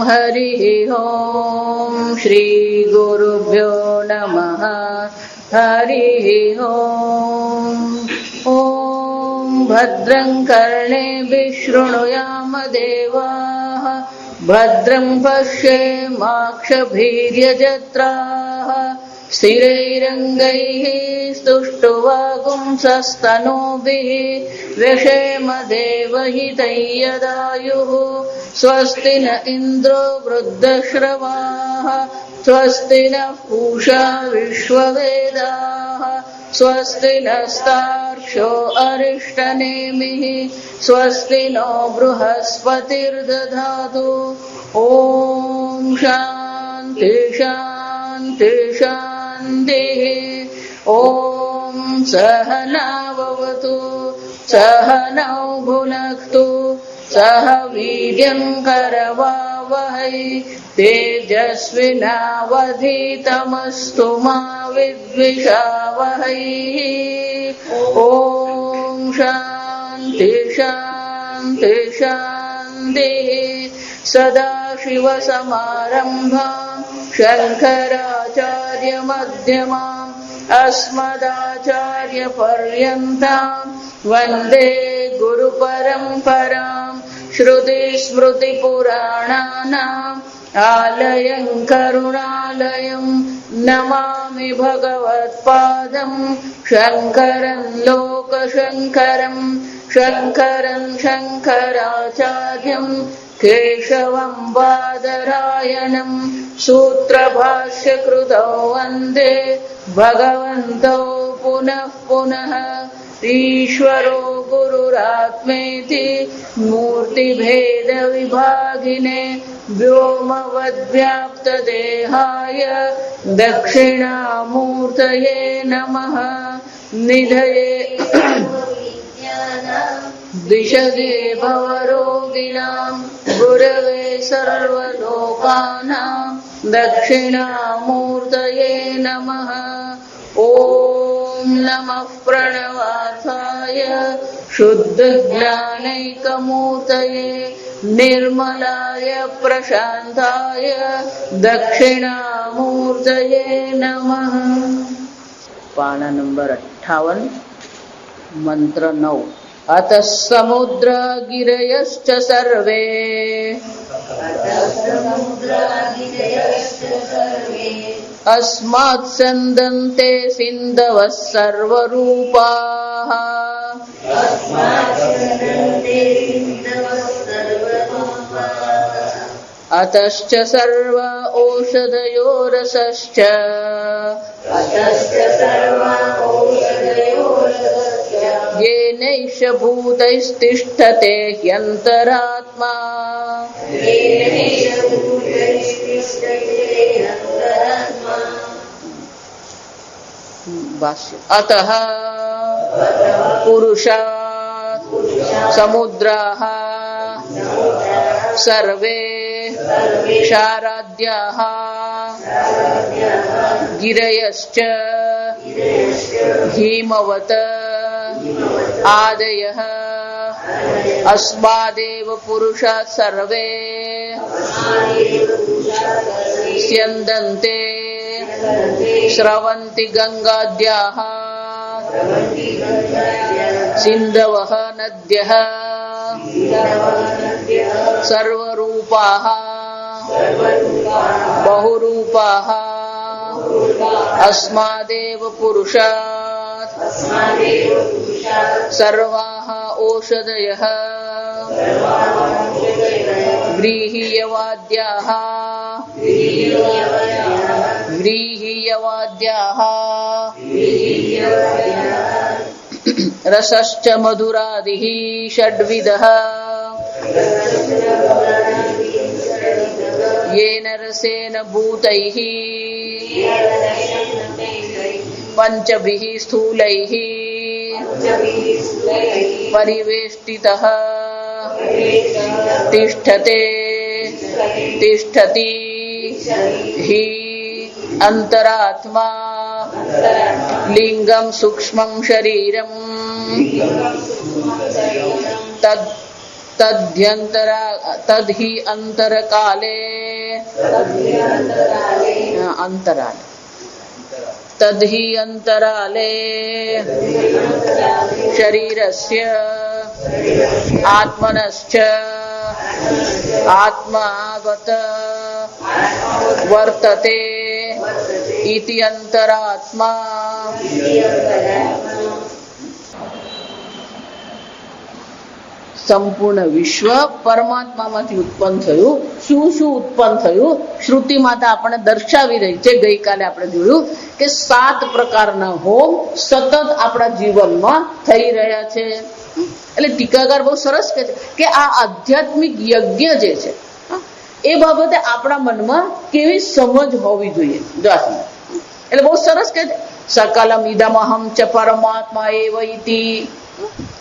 हरिः ओम् श्री गुरुभ्यो नमः हरिः ओम् ॐ भद्रं कर्णेभिः शृणुयाम देवाः भद्रं पश्येमाक्षभिर्यजत्राः स्थिरैरङ्गैः स्तुष्टुवागुंसस्तनूभिः व्यशेम देवहितं यदायुः स्वस्ति न इन्द्रो वृद्धश्रवाः स्वस्ति नः पूषा विश्ववेदाः स्वस्ति नस्तार्क्ष्यो अरिष्टनेमिः स्वस्ति नो बृहस्पतिर्दधातु ॐ शान्ति शान्ति शान्तिः ॐ सहनाववतु सहनौ भुनक्तु सह वीर्यं करवावहै तेजस्विनावधीतमस्तु मा विद्विषावहै ॐ शान्ति शान्ति शान्तिः सदाशिवसमारम्भाम् शङ्कराचार्यमध्यमाम् अस्मदाचार्यपर्यन्ताम् वन्दे गुरुपरम्पराम् श्रुतिस्मृतिपुराणानाम् आलयं करुणालयं नमामि भगवत्पादं शङ्करं लोकशङ्करं शङ्करं शङ्कराचार्यं केशवं बादरायणं सूत्रभाष्यकृतौ वन्दे भगवन्तौ पुनः पुनः ईश्वरो गुरुरात्मेति मूर्तिभेदविभागिने व्योमवद्व्याप्तदेहाय दक्षिणामूर्तये नमः निधये दिशगे भवरोगिणां गुरवे सर्वलोकानां दक्षिणामूर्तये नमः ॐ नमः प्रणवार्थाय शुद्धज्ञानैकमूर्तये निर्मलाय प्रशान्ताय दक्षिणामूर्तये नमः। पाना नंबर 58 मंत्र 9 अतः समुद्रा गिरयश्च सर्वे अस्मात् सन्दन्ते सिन्धवः सर्वरूपाः अतश्च सर्व औषधयो रसश्च येनैष भूतैस्तिष्ठते ह्यन्तरात्मा अतः पुरुषात् समुद्राः सर्वे क्षाराद्याः गिरयश्च हिमवत् आदयः अस्मादेव पुरुषात् सर्वे स्यन्दन्ते स्रवन्ति गंगाद्याः सिन्धवः नद्यः सर्वरूपाः बहुरूपाः अस्मादेव पुरुषात् सर्वाः औषधयः व्रीह्यवाद्याः रसश्च मधुरादिः षड्विधः येन रसेन भूतैः पंचभिः स्थूलैः परिवेष्टितः तिष्ठते तिष्ठति हि अंतरात्मा लिंगम सूक्ष्मं शरीरम तद તદ્હિ અંતરકાલે અંતરાલે તદ્હિ અંતરાલે શરીરસ્ય આત્મનશ્ચ આત્માગત વર્તતે ઇતિ અંતરાત્મા. સંપૂર્ણ વિશ્વ પરમાત્મામાંથી ઉત્પન્ન થયું. શું શું ઉત્પન્ન થયું? શ્રુતિ માતા આપણને દર્શાવી રહી છે. ગઈકાલે આપણે જોયું કે 7 પ્રકારના હોમ સતત આપણા જીવનમાં થઈ રહ્યા છે. એટલે ટીકાકાર બહુ સરસ કહે છે કે આ આધ્યાત્મિક યજ્ઞ જે છે એ બાબતે આપણા મનમાં કેવી સમજ હોવી જોઈએ. જો એટલે બહુ સરસ કહે છે સકલમ ઇદમહમ ચ પરમાત્મા એવ ઇતિ.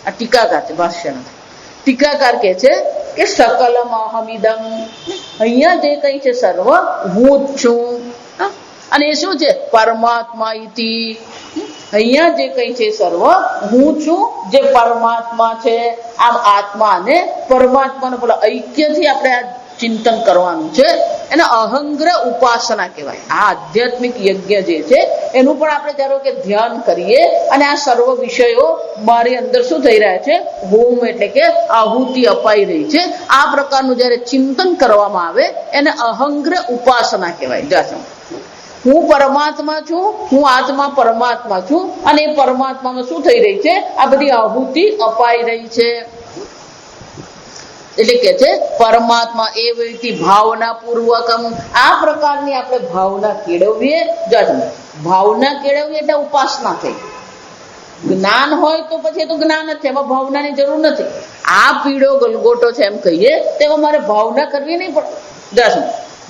આ ટીકાકાર છે, ભાષ્ય નથી. ટીકાકાર કહે છે કે સકલમ અહમિદમ, અહીંયા જે કઈ છે સર્વ હું જ છું. અને એ શું છે? પરમાત્મા ઇતિ. અહીંયા જે કઈ છે સર્વ હું છું, જે પરમાત્મા છે. આમ આત્મા અને પરમાત્માનો પેલા ઐક્યથી આપણે આ ચિંતન કરવાનું છે. એને અહંગ્ર ઉપાસના કહેવાય. આ આધ્યાત્મિક યજ્ઞ જે છે એનું પણ આપણે ધારો કે ધ્યાન કરીએ અને આ સર્વ વિષયો મારી અંદર શું થઈ રહ્યા છે? હોમ એટલે કે આહુતિ અપાઈ રહી છે. આ પ્રકારનું જયારે ચિંતન કરવામાં આવે એને અહંગ્ર ઉપાસના કહેવાય. જાસમ હું પરમાત્મા છું, હું આત્મા પરમાત્મા છું, અને એ પરમાત્મામાં શું થઈ રહી છે? આ બધી આહુતિ અપાઈ રહી છે. એટલે કે છે પરમાત્મા એ વ્યક્તિ ભાવના પૂર્વકમ. આ પ્રકારની આપણે ભાવના કેળવીએ. ભાવના કેળવીએ એટલે ઉપાસના થઈ. જ્ઞાન હોય તો પછી તો જ્ઞાન જ છે, એમાં ભાવનાની જરૂર નથી. આ પીળો ગલગોટો છે એમ કહીએ તેમાં મારે ભાવના કરવી નહીં પડે.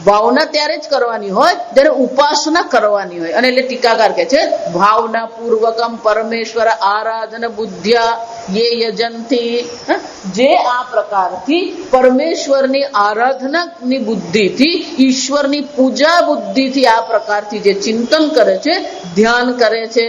ભાવના ત્યારે જ કરવાની હોય જ્યારે ઉપાસના કરવાની હોય. અને એટલે ટીકાકાર કે છે ભાવના પૂર્વકમ પરમેશ્વર આરાધન બુદ્ધ્યા યે યજંતી. જે આ પ્રકારથી પરમેશ્વરની આરાધનાની બુદ્ધિથી, ઈશ્વરની પૂજા બુદ્ધિથી આ પ્રકારથી જે ચિંતન કરે છે, ધ્યાન કરે છે,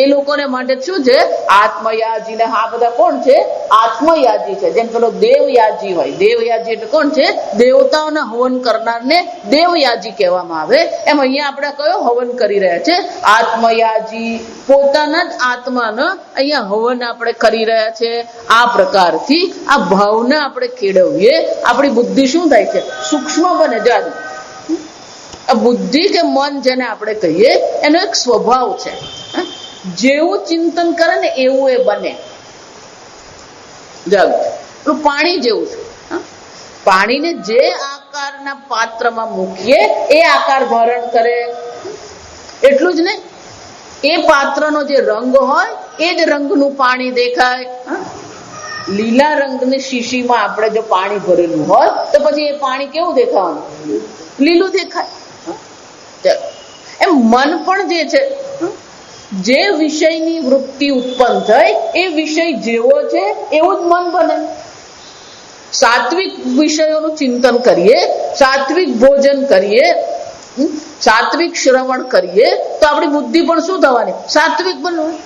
એ લોકોને માટે શું છે? આત્મયાજી. ને આ બધા કોણ છે? આત્મયાજી છે. જેમ પેલો દેવયાજી હોય. દેવયાજી એટલે કોણ છે? દેવતાઓને હવન કરનારને દેવયાજી કહેવામાં આવે. એમ અહીંયા આપણે કયો હવન કરી રહ્યા છે? આત્મયાજી. પોતાના જ આત્માનો અહીંયા હવન આપણે કરી રહ્યા છે. આ પ્રકારથી આ ભાવના આપણે કેળવીએ, આપણી બુદ્ધિ શું થાય છે? સૂક્ષ્મ બને. જાદુ આ બુદ્ધિ કે મન જેને આપણે કહીએ એનો એક સ્વભાવ છે. જેવું ચિંતન કરે ને એવું એ બને. પાણી જેવું છે. પાણીને જે આકારના પાત્રમાં મૂકીએ એ આકાર ધારણ કરે. એટલું જ નહીં, એ પાત્રનો જે રંગ હોય એ જ રંગનું પાણી દેખાય. લીલા રંગની શીશીમાં આપણે જો પાણી ભરેલું હોય તો પછી એ પાણી કેવું દેખાવાનું? લીલું દેખાય. એમ મન પણ જે છે, જે વિષયની વૃત્તિ ઉત્પન્ન થઈ એ વિષય જેવો છે એવું જ મન બને. સાત્વિક વિષયોનું ચિંતન કરીએ, સાત્વિક ભોજન કરીએ, સાત્વિક શ્રવણ કરીએ તો આપણી બુદ્ધિ પણ શું થવાની? સાત્વિક બનવાની.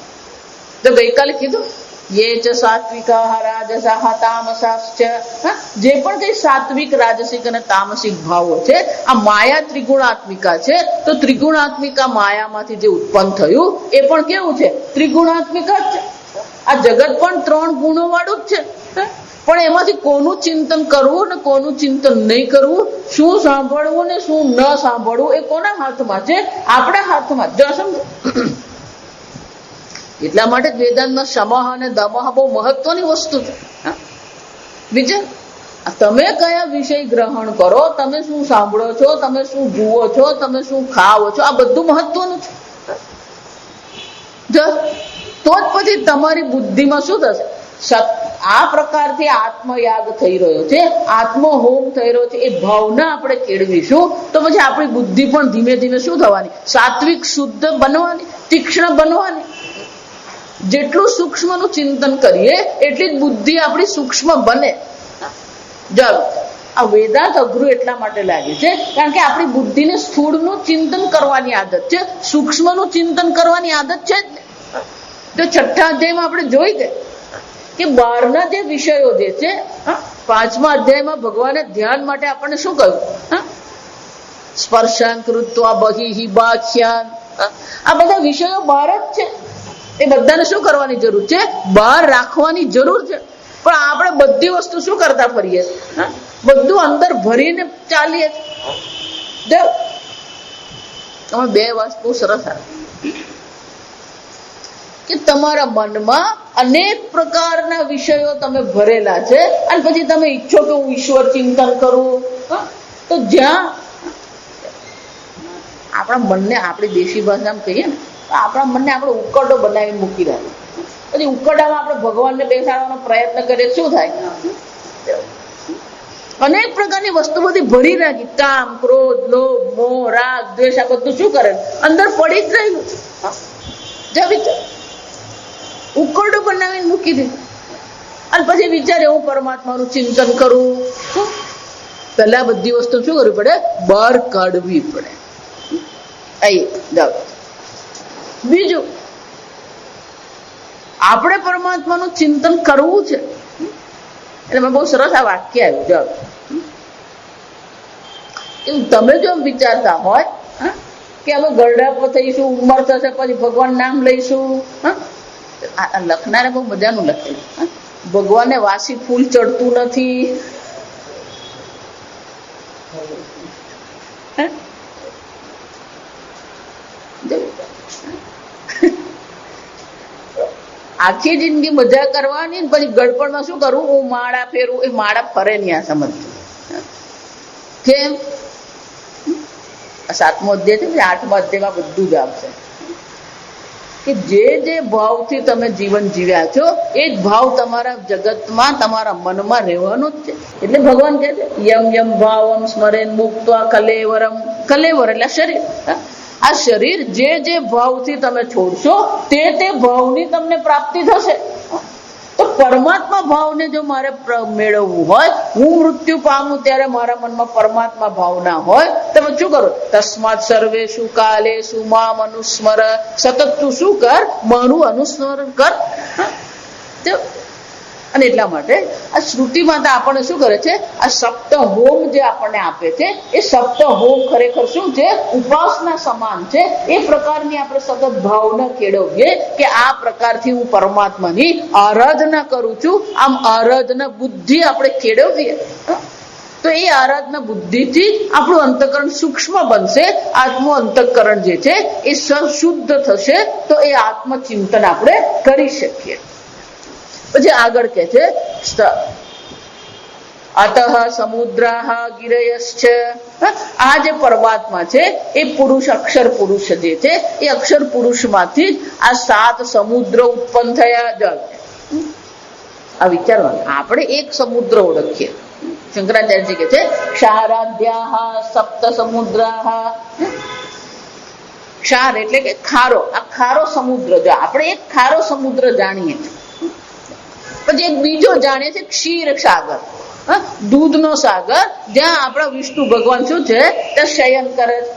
તો ગઈકાલે કીધું યે ચ સાત્વિકા રાજસા તામસાશ્ચ. જે પણ કઈ સાત્વિક, રાજસિક અને તામસિક ભાવો છે આ માયા ત્રિગુણાત્મિકા છે. તો ત્રિગુણાત્મિકા માયામાંથી જે ઉત્પન્ન થયું એ પણ કેવું છે? ત્રિગુણાત્મિકા જ છે. આ જગત પણ 3 ગુણો વાળું જ છે. પણ એમાંથી કોનું ચિંતન કરવું ને કોનું ચિંતન નહીં કરવું, શું સાંભળવું ને શું ન સાંભળવું, એ કોના હાથમાં છે? આપણા હાથમાં. જો સમજો. એટલા માટે વેદાંતમાં સમહ અને દમહ બહુ મહત્વની વસ્તુ છે. બીજા તમે કયા વિષય ગ્રહણ કરો, તમે શું સાંભળો છો, તમે શું જુઓ છો, તમે શું ખાઓ છો, આ બધું મહત્વનું છે. તો જ પછી તમારી બુદ્ધિમાં શું થશે? આ પ્રકારથી આત્મયાગ થઈ રહ્યો છે, આત્મહોમ થઈ રહ્યો છે. એ ભાવના આપણે કેળવીશું તો પછી આપણી બુદ્ધિ પણ ધીમે ધીમે શું થવાની? સાત્વિક, શુદ્ધ બનવાની, તીક્ષ્ણ બનવાની. જેટલું સૂક્ષ્મનું ચિંતન કરીએ એટલી જ બુદ્ધિ આપણી સૂક્ષ્મ બને. આ વેદાંત અઘરું એટલા માટે લાગે છે કારણ કે આપણી બુદ્ધિને સ્થૂળનું ચિંતન કરવાની આદત છે, સૂક્ષ્મનું ચિંતન કરવાની આદત છે જ. તો 6થા અધ્યાયમાં આપણે જોઈ ગયા કે બહારના જે વિષયો જે છે, પાંચમા અધ્યાયમાં ભગવાને ધ્યાન માટે આપણને શું કહ્યું? સ્પર્શાન કૃત્વા બહિ બાહ્યાન, આ બધા વિષયો બહાર જ છે. એ બધાને શું કરવાની જરૂર છે? બહાર રાખવાની જરૂર છે. પણ આપણે બધી વસ્તુ શું કરતા ફરીએ? બધું અંદર ભરીને ચાલીએ. તમે બે વાત બહુ સરસ કે તમારા મનમાં અનેક પ્રકારના વિષયો તમે ભરેલા છે, અને પછી તમે ઈચ્છો કે હું ઈશ્વર ચિંતન કરું. તો જ્યાં આપણા મનને, આપણી દેશી ભાષામાં કહીએ ને, આપણા મનને આપણે ઉકરડો બનાવીને મૂકી રાખીએ. પછી ઉકરડામાં આપણે ભગવાનને બેસાડવાનો પ્રયત્ન કરીએ, શું થાય? અનેક પ્રકારની વસ્તુ બધી ભરી રાખી, કામ, ક્રોધ, લોભ, મોહ, રાગ, દ્વેષ, આ બધું શું કરે? અંદર પડી જ રહ્યું. ઉકરડો બનાવીને મૂકી દે, અને પછી વિચારે હું પરમાત્માનું ચિંતન કરું. પહેલા બધી વસ્તુ શું કરવી પડે? બહાર કાઢવી પડે. બીજું, આપણે પરમાત્માનું ચિંતન કરવું છે. એટલે મેં બહુ સરસ આ વાક્ય આવ્યું. તમે જો વિચારતા હોય કે અમે ગરડા થઈશું, ઉંમર થશે, પછી ભગવાન નામ લઈશું. લખનારે બહુ મજાનું લખેલું. ભગવાનને વાસી ફૂલ ચડતું નથી. આખી જિંદગી મજા કરવાની, પછી ગડપણમાં શું કરવું? હું માળા ફેરવું. એ માળા ફરે નહીં. આ સમજવું કેમ? સાતમો અધ્યાય છે, આઠમા અધ્યાયમાં બધું જ આવશે કે જે ભાવથી તમે જીવન જીવ્યા છો, એ જ ભાવ તમારા જગતમાં, તમારા મનમાં રહેવાનો જ છે. એટલે ભગવાન કહે છે યમ યમ ભાવમ સ્મરેન મુક્ત્વા કલેવરમ. કલેવર એટલે શરીર. આ શરીર જે ભાવથી તમે છોડશો, તે ભાવની તમને પ્રાપ્તિ થશે. તો પરમાત્મા ભાવને જો મારે મેળવવું હોય, હું મૃત્યુ પામું ત્યારે મારા મનમાં પરમાત્મા ભાવના હોય, તમે શું કરો? તસ્માત સર્વેષુ કાલેષુ મામ અનુસ્મર. સતત તું શું કર? મારું અનુસ્મરણ કર. અને એટલા માટે આ શ્રુતિ માતા આપણને શું કરે છે? આ સપ્ત હોમ જે આપણને આપે છે, એ સપ્ત હોમ ખરેખર શું છે? ઉપાસના સમાન છે. એ પ્રકારની આપણે સતત ભાવના કેળવીએ કે આ પ્રકારથી હું પરમાત્માની આરાધના કરું છું. આમ આરાધના બુદ્ધિ આપણે કેળવીએ તો એ આરાધના બુદ્ધિથી આપણું અંતઃકરણ સૂક્ષ્મ બનશે. આત્મ અંતઃકરણ જે છે એ શુદ્ધ થશે. તો એ આત્મચિંતન આપણે કરી શકીએ. પછી આગળ કે છે અતઃ સમુદ્રાઃ ગિરયશ્ચ. આ જે પરમાત્મા છે એ પુરુષ, અક્ષર પુરુષ જે છે, એ અક્ષર પુરુષમાંથી જ આ 7 સમુદ્ર ઉત્પન્ન થયા. આ વિચારવાનું. આપણે એક સમુદ્ર ઓળખીએ. શંકરાચાર્યજી કે છે ક્ષારાદ્યાઃ સપ્ત સમુદ્રાઃ. ક્ષાર એટલે કે ખારો. આ ખારો સમુદ્ર. જો આપણે એક ખારો સમુદ્ર જાણીએ, પછી એક બીજો જાણીએ છે ક્ષીર સાગર, દૂધનો સાગર, જ્યાં આપણા વિષ્ણુ ભગવાન શું છે? તે શયન કરે છે.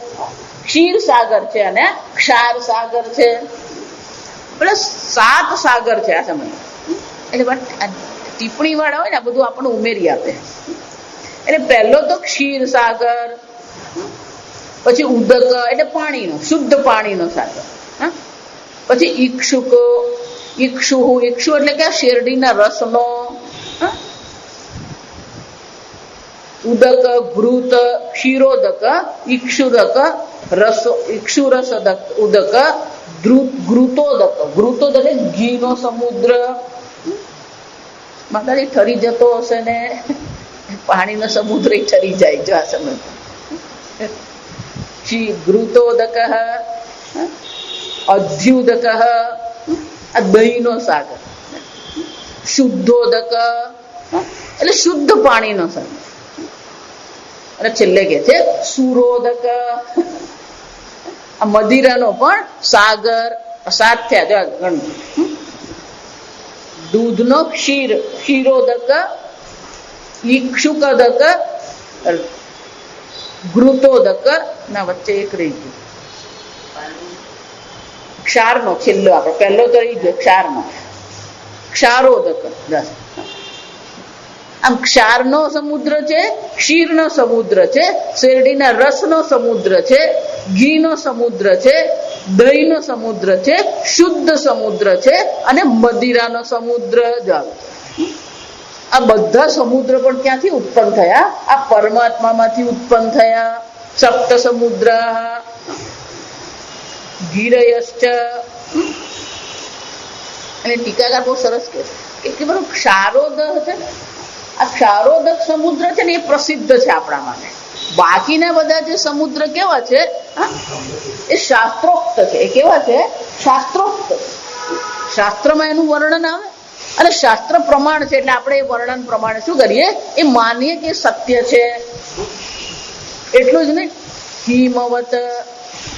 ક્ષીર સાગર છે અને ક્ષાર સાગર છે. એટલે 7 સાગર છે. આ સમય એટલે ટિપ્પણી વાળા હોય ને, બધું આપણને ઉમેરી આપે. એટલે પહેલો તો ક્ષીર સાગર, પછી ઉદક એટલે પાણીનો, શુદ્ધ પાણીનો સાગર. પછી ઈક્ષુકો. ઈક્ષુ એટલે કે શેરડીના રસનો. ઉદક, ઘૃત, ક્ષીરોદક, ઈક્ષુદક, રસો, ઈક્ષુરસદક, ઉદક, ઘૃતોદક. ઘૃતોદક એટલે ઘીનો સમુદ્ર. માતાજી ઠરી જતો હશે ને, પાણીનો સમુદ્ર ઠરી જાય. જો આ સમજ. ઘૃતોદક, અધ્યુદક, આ દહીંનો સાગર. શુદ્ધોદક એટલે શુદ્ધ પાણીનો સાગર. અને છેલ્લે કે છે સુરોદક, આ મદિરાનો પણ સાગર. 7 થયા. દૂધનો ક્ષીર, ક્ષીરોદક, ઈક્ષુકદક, ઘૃતોદક, ના વચ્ચે એક રહી ગયું ક્ષારનો. છેલ્લો આપણે પહેલો તો રહી ગયો ક્ષારનો. ક્ષારોદક. આમ ક્ષારનો સમુદ્ર છે, ક્ષીરનો સમુદ્ર છે, શેરડીના રસનો સમુદ્ર છે, ઘીનો સમુદ્ર છે, દહીંનો સમુદ્ર છે, શુદ્ધ સમુદ્ર છે, અને મદિરાનો સમુદ્ર. આ બધા સમુદ્ર પણ ક્યાંથી ઉત્પન્ન થયા? આ પરમાત્મામાંથી ઉત્પન્ન થયા. સપ્ત સમુદ્ર ગિરયશ્ચ. અને ટીકાકાર બહુ સરસ કે બધું ક્ષારોદ છે. આ ક્ષારોદક સમુદ્ર છે ને એ પ્રસિદ્ધ છે આપણા માટે. બાકીના બધા જે સમુદ્ર કેવા છે એ શાસ્ત્રોક્ત છે. એ કેવા છે? શાસ્ત્રોક્ત. શાસ્ત્રમાં એનું વર્ણન આવે અને શાસ્ત્ર પ્રમાણ છે એટલે આપણે એ વર્ણન પ્રમાણે શું કરીએ? એ માનીએ કે સત્ય છે. એટલું જ નહીં.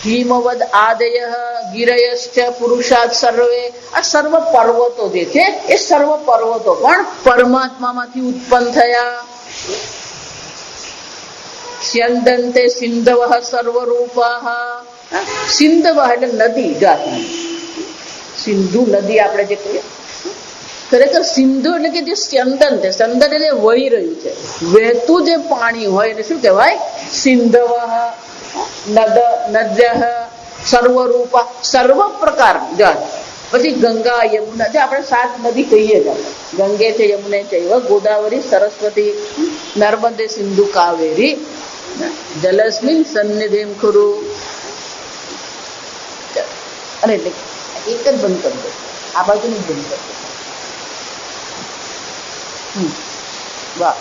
હિમવદ આદય ગિરયશ્ચ પુરુષાદ સર્વે. આ સર્વ પર્વતો જે છે એ સર્વ પર્વતો પણ પરમાત્મામાંથી ઉત્પન્ન થયા. સ્યંદંતે સિંધવ સર્વરૂપા. સિંધવ એટલે નદી જાતની. સિંધુ નદી આપણે જે કહીએ, ખરેખર સિંધુ એટલે કે જે સ્યંદન છે. સ્યંદન એટલે વહી રહ્યું છે, વહેતું જે પાણી હોય એને શું કહેવાય? સિંધવ. નદ્ય સર્વરૂપા, સર્વ પ્રકાર. પછી ગંગા યમુના, જે આપણે 7 નદી કહીએ જ. ગંગે છે, યમુને ચૈવ ગોદાવરી સરસ્વતી નર્મદે સિંધુ કાવેરી જલસ્મિન સન્નિધિમ ખુરુ. અને એટલે એક જ બંધ કરી દો, આ બાજુની બંધ કરી દો. વાહ.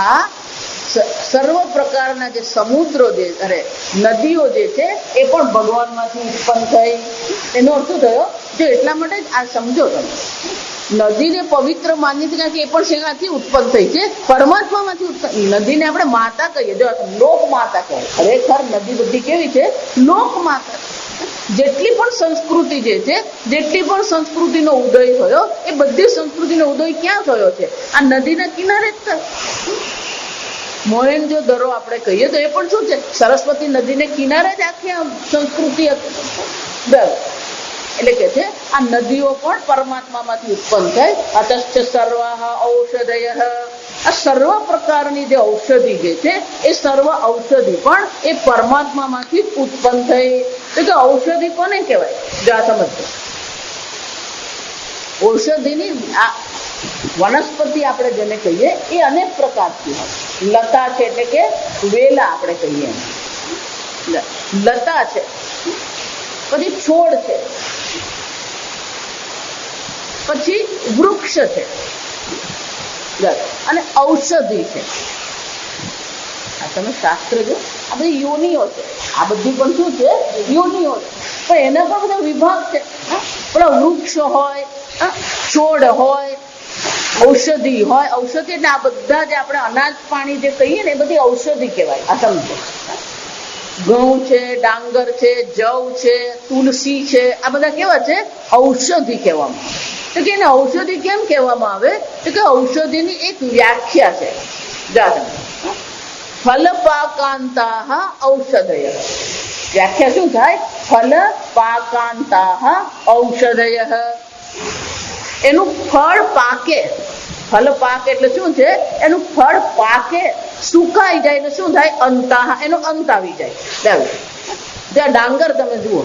આ સર્વ પ્રકારના જે સમુદ્રો જે નદીઓ જે છે એ પણ ભગવાનમાંથી ઉત્પન્ન થઈ. એનો અર્થ થયો જો એટલા માટે જ આ સમજો તમે, નદીને પવિત્ર માની છે કારણ કે એ પણ શેનાથી ઉત્પન્ન થઈ છે? પરમાત્મામાંથી ઉત્પન્ન. નદીને આપણે માતા કહીએ, જો લોક માતા કહે. ખરેખર નદી બધી કેવી છે? લોક માતા. જેટલી પણ સંસ્કૃતિ જે છે, જેટલી પણ સંસ્કૃતિનો ઉદય થયો એ બધી સંસ્કૃતિનો ઉદય ક્યાં થયો છે? આ નદીના કિનારે જ થયો. મોહેન્જો-દરો આપણે કહીએ તો એ પણ શું છે? સરસ્વતી નદીને કિનારે જ આખી સંસ્કૃતિ હતી. એટલે કે છે આ નદીઓ પણ પરમાત્મામાંથી ઉત્પન્ન થઈ. અતશ્ચ સર્વાહ ઔષધય. આ સર્વ પ્રકારની જે ઔષધિ જે છે એ સર્વ ઔષધિ પણ એ પરમાત્મામાંથી ઉત્પન્ન થઈ. તો કે ઔષધિ કોને કહેવાય? જા સમજો. ઔષધિની આ વનસ્પતિ આપણે જેને કહીએ એ અનેક પ્રકારથી હોય. લતા છે એટલે કે વેલા આપણે કહીએ, લતા છે. પછી છોડ છે, પછી વૃક્ષ છે, અને ઔષધિ છે. આ તમે શાસ્ત્ર જો આ બધી યોનિઓ છે. આ બધી પણ શું છે? યોનિઓ છે. પણ એના પણ બધા વિભાગ છે. પેલા વૃક્ષ હોય, છોડ હોય, ઔષધિ હોય. ઔષધિ એટલે આ બધા જે આપણે અનાજ પાણી જે કહીએ ને એ બધી ઔષધિ કહેવાય. આ સમજો. ઘઉં છે, ડાંગર છે, જવ છે, તુલસી છે, આ બધા કેવા છે? ઔષધિ કહેવામાં આવે. તો કે એને ઔષધિ કેમ કહેવામાં આવે? તો કે ઔષધિની એક વ્યાખ્યા છે. ફલપાકાંતા ઔષધય. વ્યાખ્યા શું થાય? ફલપાકાંતા ઔષધય. એનું ફળ પાકે. ફલ પાક એટલે શું છે? એનું ફળ પાકે, સુકાઈ જાય એટલે શું થાય? અંતા, એનો અંત આવી જાય. ત્યાં ડાંગર તમે જુઓ,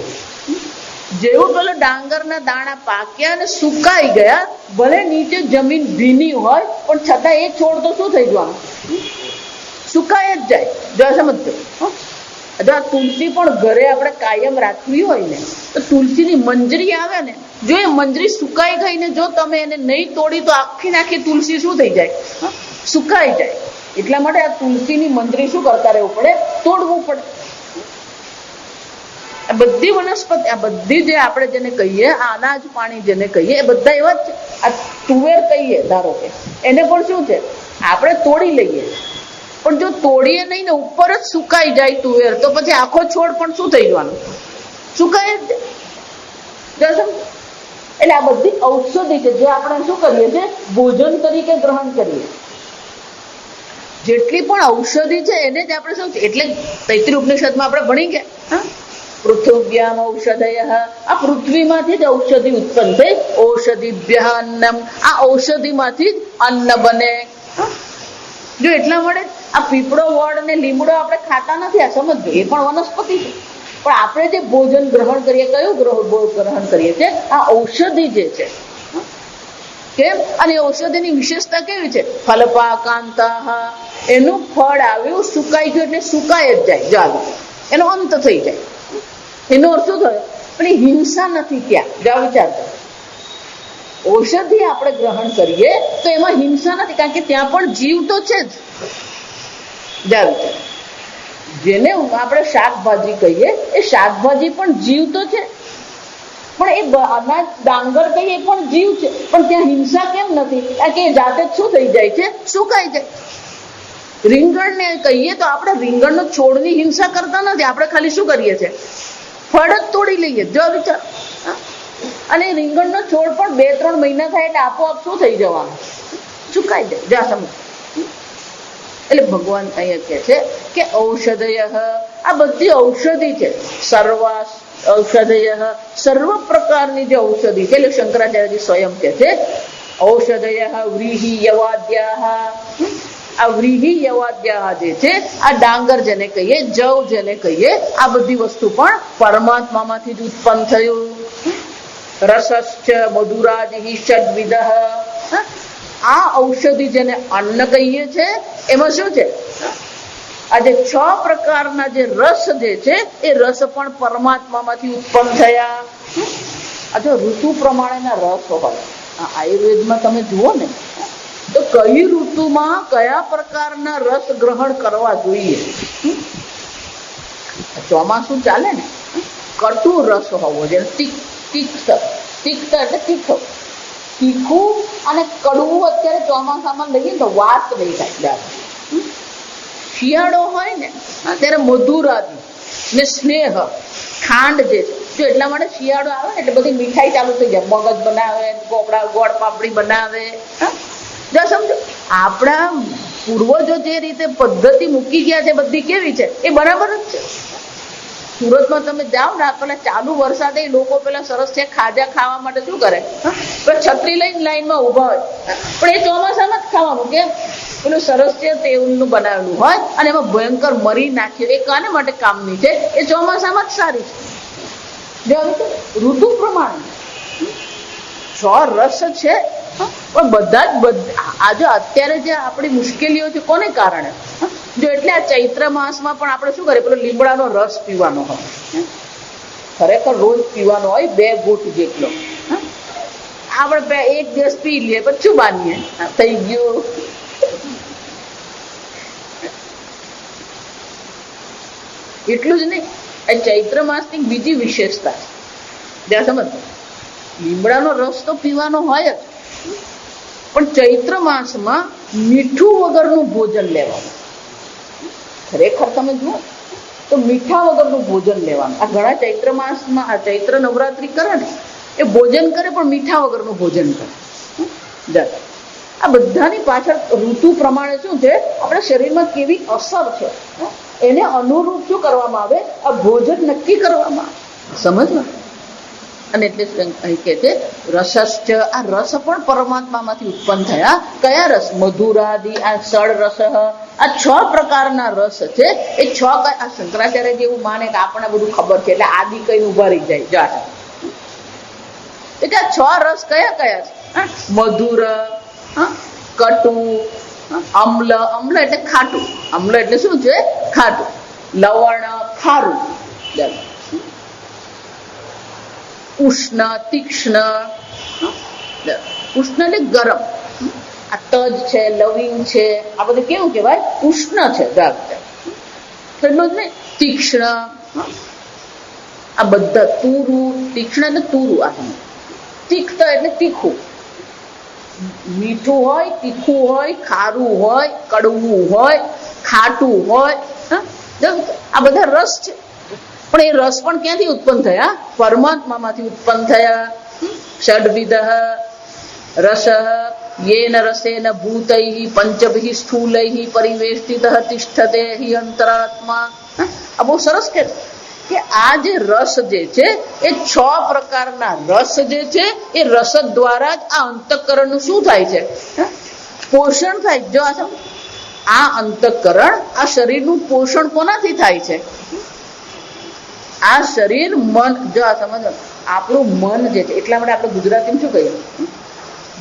જેવું પેલો ડાંગરના દાણા પાક્યા અને સુકાઈ ગયા, ભલે નીચે જમીન ભીની હોય પણ છતાં એ છોડ તો શું થઈ જવાનું? સુકાય જ જાય. જો સમજો. જો આ તુલસી પણ ઘરે આપણે કાયમ રાખવી હોય ને તો તુલસીની મંજરી આવે ને, જો એ મંજરી સુકાઈ ગઈ ને જો તમે એને નહીં તોડી તો આખી નાખી તુલસી શું થઈ જાય? સુકાઈ જાય. એટલા માટે આ તુલસીની મંજરી શું કરતા રહેવું પડે? તોડવું પડે. આ બધી વનસ્પતિ, આ બધી જે આપણે જેને કહીએ આ અનાજ પાણી જેને કહીએ એ બધા એવા જ છે. આ તુવેર કહીએ ધારો કે, એને પણ શું છે? આપણે તોડી લઈએ, પણ જો તોડીએ નહીં ને ઉપર જ સુકાઈ જાય તુવેર તો પછી આખો છોડ પણ શું થઈ જવાનું? સુકાય જ. એટલે આ બધી ઔષધિ છે જે આપણે શું કરીએ છીએ? ભોજન તરીકે ગ્રહણ કરીએ. જેટલી પણ ઔષધિ છે એને જ આપણે શું છે, એટલે તૈત્રીય ઉપનિષદમાં આપણે ભણી ગયા પૃથ્વ્યામ ઔષધય, આ પૃથ્વીમાંથી જ ઔષધિ ઉત્પન્ન થઈ. ઔષધિભ્ય અન્નમ, આ ઔષધિમાંથી જ અન્ન બને. જો એટલા માટે આ પીપળો વડ ને લીમડો આપણે ખાતા નથી, આ સમજજો, એ પણ વનસ્પતિ છે. પણ આપણે જે ભોજન ગ્રહણ કરીએ, કયું ગ્રહણ કરીએ છીએ? આ ઔષધિ જે છે. કેમ? અને ઔષધિની વિશેષતા કેવી છે? ફલપાકાંતા, એનું ફળ આવ્યું, સુકાઈ ગયું એટલે સુકાય જ જાય, જાવ એનો અંત થઈ જાય. એનો અર્થ શું થયો? પણ હિંસા નથી ત્યાં. જાઓ વિચાર કરો, ઔષધિ આપણે ગ્રહણ કરીએ તો એમાં હિંસા નથી, કારણ કે ત્યાં પણ જીવ તો છે જ. જાઓ વિચાર, જેને આપણે શાકભાજી કહીએ એ શાકભાજી પણ જીવ તો છે, પણ એ અનાજ ડાંગર કહીએ એ પણ જીવ છે, પણ ત્યાં હિંસા કેમ નથી? કારણ કે એ જાતે જ શું થઈ જાય છે? સુકાઈ જાય. રીંગણને કહીએ તો આપણે રીંગણનો છોડની હિંસા કરતા નથી, આપણે ખાલી શું કરીએ છીએ? ફળ જ તોડી લઈએ. જો વિચાર, અને રીંગણનો છોડ પણ 2-3 મહિના થાય એટલે આપોઆપ શું થઈ જવાનું? સુકાઈ જાય. જા સમજ. એટલે ભગવાન અહીંયા કહે છે કે ઔષધય, આ બધી ઔષધિ છે. સર્વા ઔષધય, સર્વ પ્રકારની જે ઔષધિ છે, એટલે શંકરાચાર્યજી સ્વયં કહે છે ઔષધય વ્રીહિ યવાદ્યા. આ વ્રીહિ યવાદ્યા જે છે, આ ડાંગર જેને કહીએ, જવ જેને કહીએ, આ બધી વસ્તુ પણ પરમાત્મામાંથી જ ઉત્પન્ન થયું. રસશ્ચ મધુરાદિ ષડ્વિદ, આ ઔષધિ જેને અન્ન કહીએ છે, એમાં શું છે? આ જે 6 પ્રકારના જે રસ જે છે, એ રસ પણ પરમાત્મામાંથી ઉત્પન્ન થયા. આ જો ઋતુ પ્રમાણેના રસ હોય, આયુર્વેદમાં તમે જુઓ ને તો કઈ ઋતુમાં કયા પ્રકારના રસ ગ્રહણ કરવા જોઈએ. ચોમાસું ચાલે ને, કટુ રસ હોવો જોઈએ, તીક્ષ્ણ એટલે તીખો, તીખું અને કડવું. અત્યારે ચોમાસામાં લઈએ તો વાત નહીં થાય. શિયાળો હોય ને ત્યારે મધુરાદિ ને સ્નેહ, ખાંડ જે છે, જો એટલા માટે શિયાળો આવે ને એટલે બધી મીઠાઈ ચાલુ થઈ જાય. મગજ બનાવે, કોપડા ગોળ પાપડી બનાવે. જો સમજો, આપણા પૂર્વજો જે રીતે પદ્ધતિ મૂકી ગયા છે બધી કેવી છે? એ બરાબર જ છે. સુરતમાં તમે જાઓ ને, પેલા ચાલુ વરસાદે લોકો પેલા સરસ છે ખાજા ખાવા માટે શું કરે? છત્રી લઈને લાઈનમાં ઉભા હોય, પણ એ ચોમાસામાં જ ખાવાનું. કેમ? પેલું સરસ છે તેલનું બનાવેલું હોય અને એમાં ભયંકર મરી નાખ્યું. એ કાને માટે કામની છે? એ ચોમાસામાં જ સારી છે. ઋતુ પ્રમાણે 6 રસ છે, પણ બધા જ આજે અત્યારે જે આપણી મુશ્કેલીઓ છે કોને કારણે? જો એટલે આ ચૈત્ર માસમાં પણ આપણે શું કરીએ? પેલો લીમડાનો રસ પીવાનો હોય, ખરેખર રોજ પીવાનો હોય, 2 ઘૂંટ જેટલો. આપણે 1 દિવસ પી લઈએ પછી શું બાંધીએ? થઈ ગયું. એટલું જ નહીં, આ ચૈત્ર માસની બીજી વિશેષતા છે. જ્યાં સમજ, લીમડાનો રસ તો પીવાનો હોય જ, પણ ચૈત્ર માસમાં મીઠું વગરનું ભોજન લેવાનું. ખરેખર તમે જુઓ તો મીઠા વગરનું ભોજન લેવાનું. આ ઘણા ચૈત્ર માસમાં આ ચૈત્ર નવરાત્રી કરે ને, એ ભોજન કરે પણ મીઠા વગરનું ભોજન કરે. આ બધાની પાછળ ઋતુ પ્રમાણે શું છે, આપણા શરીરમાં કેવી અસર છે, એને અનુરૂપ શું કરવામાં આવે? આ ભોજન નક્કી કરવામાં આવે. સમજમાં? અને એટલે અહીં કે છે રસશ્ચ, આ રસ પણ પરમાત્મામાંથી ઉત્પન્ન થયા. કયા રસ? મધુરાદિ, આ ષડ રસ. આ 6 પ્રકારના રસ છે. એ 6, આ શંકરાચાર્ય જેવું માને કે આપણને બધું ખબર છે એટલે આદિ કઈ ઉભા રહી જાય. જા એટલે આ 6 રસ કયા કયા છે? મધુર, કટુ, અમ્લ. અમ્લ એટલે ખાટું. અમ્લ એટલે શું છે? ખાટું. લવણ, ખારું. ઉષ્ણ, તીક્ષ્ણ. ઉષ્ણ એટલે ગરમ. આ તજ છે, લવિંગ છે, આ બધું કેવું કહેવાય? ઉષ્ણ છે. એટલું જ નહીં, તીક્ષ્ણ. આ બધા તુરું. તીક્ષ્ણ એટલે તુરું. આ તીક્ત એટલે તીખું. મીઠું હોય, તીખું હોય, ખારું હોય, કડવું હોય, ખાટું હોય. આ બધા રસ છે. પણ એ રસ પણ ક્યાંથી ઉત્પન્ન થયા? પરમાત્મામાંથી ઉત્પન્ન થયા. ષડ્વિદ રસ येन रसेन भूतैः पंचभिः स्थूलैः परिवेष्टितः तिष्ठते हि अंतरात्मा। આ બહુ સરસ કે આ જે રસ જે છે એ 6 પ્રકારના રસ જે છે એ રસ દ્વારા જ આ અંતઃકરણનું શું થાય છે, પોષણ થાય। જો આ અંતઃકરણ આ શરીરનું પોષણ કોનાથી થાય છે? આ શરીર મન, જો આ સમજો, આપણું મન જે છે, એટલા માટે આપણે ગુજરાતીમાં શું કહીએ,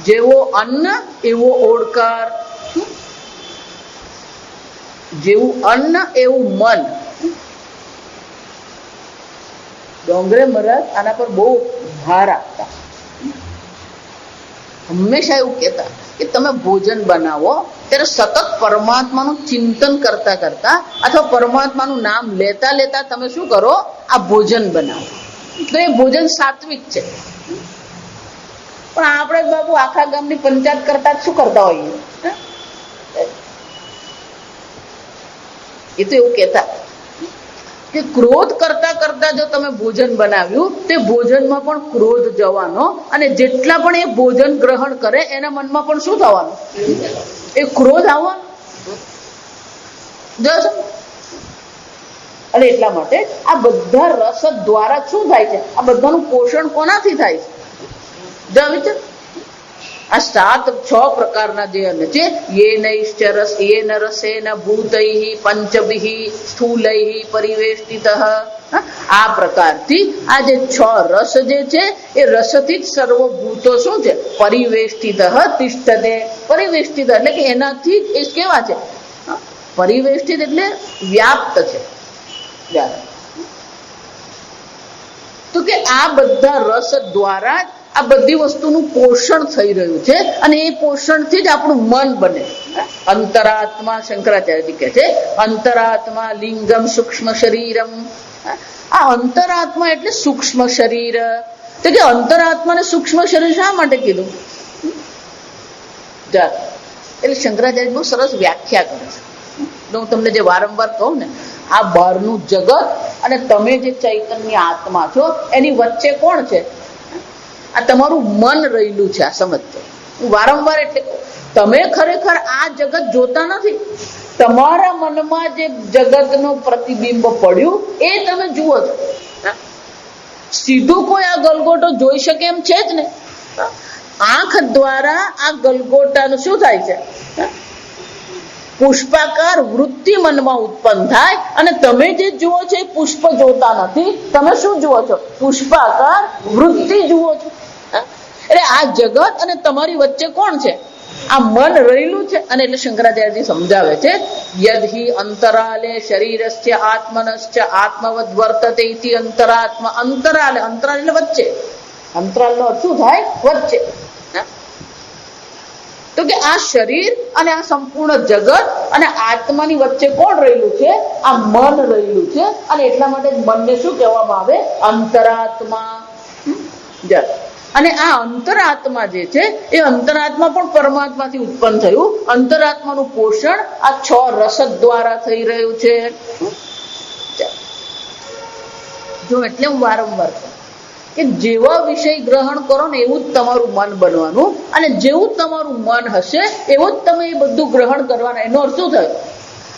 જેવો અન્ન એવો ઓડકાર, જેવું અન્ન એવું મન। ડોંગરે મહારાજ આના પર બહુ ભાર આપતા, હંમેશા એવું કહેતા કે તમે ભોજન બનાવો ત્યારે સતત પરમાત્માનું ચિંતન કરતા કરતા અથવા પરમાત્માનું નામ લેતા લેતા તમે શું કરો, આ ભોજન બનાવો। તો એ ભોજન સાત્વિક છે। પણ આપણે બાબુ આખા ગામની પંચાયત કરતા શું કરતા હોઈએ, એ તો એવું કહેતા કે ક્રોધ કરતા કરતા જો તમે ભોજન બનાવ્યું તે ભોજનમાં પણ ક્રોધ જવાનો, અને જેટલા પણ એ ભોજન ગ્રહણ કરે એના મનમાં પણ શું થવાનું, એ ક્રોધ આવવાનો। અને એટલા માટે આ બધા રસ દ્વારા શું થાય છે, આ બધાનું પોષણ કોનાથી થાય છે? આ 6 પ્રકારના જે અન્ન છે, येन रसेन भूतैः पंचभिः स्थूलैः परिवेष्टितः, આ પ્રકારથી આ જે 6 રસ જે છે એ રસથી જ સર્વભૂતો શું છે, પરિવેષ્ટિતઃ તિષ્ઠતે। પરિવેષ્ટિત એટલે કે એનાથી એ કેવા છે, પરિવેષ્ટિત એટલે વ્યાપ્ત છે। તો કે આ બધા રસ દ્વારા જ આ બધી વસ્તુનું પોષણ થઈ રહ્યું છે, અને એ પોષણથી જ આપણું મન બને। અંતરાત્મા, શંકરાચાર્યજી કહે છે અંતરાત્મા લિંગમ સૂક્ષ્મ શરીરમ। આ અંતરાત્મા એટલે સૂક્ષ્મ શરીર। તો કે અંતરાત્માને સૂક્ષ્મ શરીર શા માટે કીધું? એટલે શંકરાચાર્ય બહુ સરસ વ્યાખ્યા કરે છે। હું તમને જે વારંવાર કહું ને, આ બહારનું જગત અને તમે જે ચૈતન્ય આત્મા છો એની વચ્ચે કોણ છે? આ તમારું મન રહેલું છે। આ સમજજો, હું વારંવાર એટલે તમે ખરેખર આ જગત જોતા નથી, તમારા મનમાં જે જગતનું પ્રતિબિંબ પડ્યું એ તમે જુઓ છો। સીધું કોઈ આ ગલગોટો જોઈ શકે એમ છે જ ને? આંખ દ્વારા આ ગલગોટાનું શું થાય છે, પુષ્પાકાર વૃત્તિ મનમાં ઉત્પન્ન થાય, અને તમે જે જુઓ છો એ પુષ્પ જોતા નથી, તમે શું જુઓ છો, પુષ્પાકાર વૃત્તિ જુઓ છો। એટલે આ જગત અને તમારી વચ્ચે કોણ છે? આ મન રહેલું છે। અને એટલે શંકરાચાર્યજી સમજાવે છે, યદિ અંતરાલે શરીરસ્ય આત્મનશ્ચ આત્મવદ વર્તતે ઇતિ અંતરાત્મા। અંતરાલે, અંતરાલ એટલે વચ્ચે, અંતરાલનો અર્થ શું થાય, વચ્ચે। તો કે આ શરીર અને આ સંપૂર્ણ જગત અને આત્માની વચ્ચે કોણ રહેલું છે? આ મન રહેલું છે। અને એટલા માટે મનને શું કહેવામાં આવે? અંતરાત્મા। અને આ અંતરાત્મા જે છે એ અંતરાત્મા પણ પરમાત્માથી ઉત્પન્ન થયું। અંતરાત્માનું પોષણ આ 6 રસ દ્વારા થઈ રહ્યું છે। જો એટલે હું વારંવાર કહું કે જેવા વિષય ગ્રહણ કરો ને એવું જ તમારું મન બનવાનું, અને જેવું તમારું મન હશે એવું જ તમે એ બધું ગ્રહણ કરવાના। એનો અર્થ શું થયો?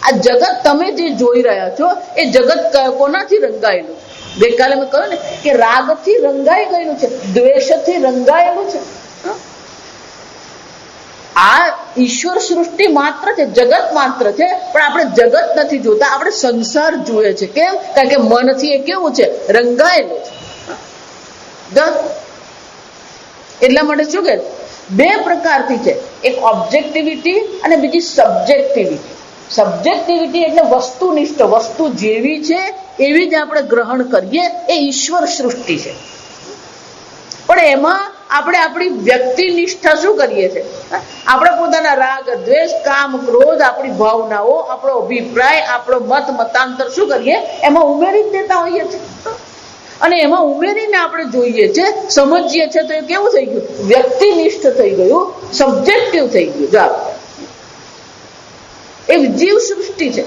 આ જગત તમે જે જોઈ રહ્યા છો એ જગત કોનાથી રંગાયેલું? ગઈકાલે મેં કહ્યું ને કે રાગથી રંગાઈ ગયેલું છે, દ્વેષથી રંગાયેલું છે। આ ઈશ્વર સૃષ્ટિ માત્ર છે, જગત માત્ર છે, પણ આપણે જગત નથી જોતા, આપણે સંસાર જુએ છે। કેમ? કારણ કે મનથી એ કેવું છે, રંગાયેલું છે। એટલા માટે શું કે 2 પ્રકારથી છે, એક ઓબ્જેક્ટિવિટી અને બીજી સબ્જેક્ટિવિટી। સબ્જેક્ટિવિટી એટલે વસ્તુનિષ્ઠ, વસ્તુ જેવી છે એવી જ આપણે ગ્રહણ કરીએ, એ ઈશ્વર સૃષ્ટિ છે। પણ એમાં આપણે આપણી વ્યક્તિ નિષ્ઠા શું કરીએ છીએ? આપણે પોતાના રાગ, દ્વેષ, કામ, ક્રોધ, આપણી ભાવનાઓ, આપણો અભિપ્રાય, આપણો મત મતાંતર શું કરીએ? એમાં ઉમેરી જ દેતા હોઈએ છીએ। અને એમાં ઉમેરીને આપણે જોઈએ છે, સમજીએ છે, તો એ કેવું થઈ ગયું? વ્યક્તિનિષ્ઠ થઈ ગયું, સબ્જેક્ટિવ થઈ ગયું। એ જીવ સૃષ્ટિ છે।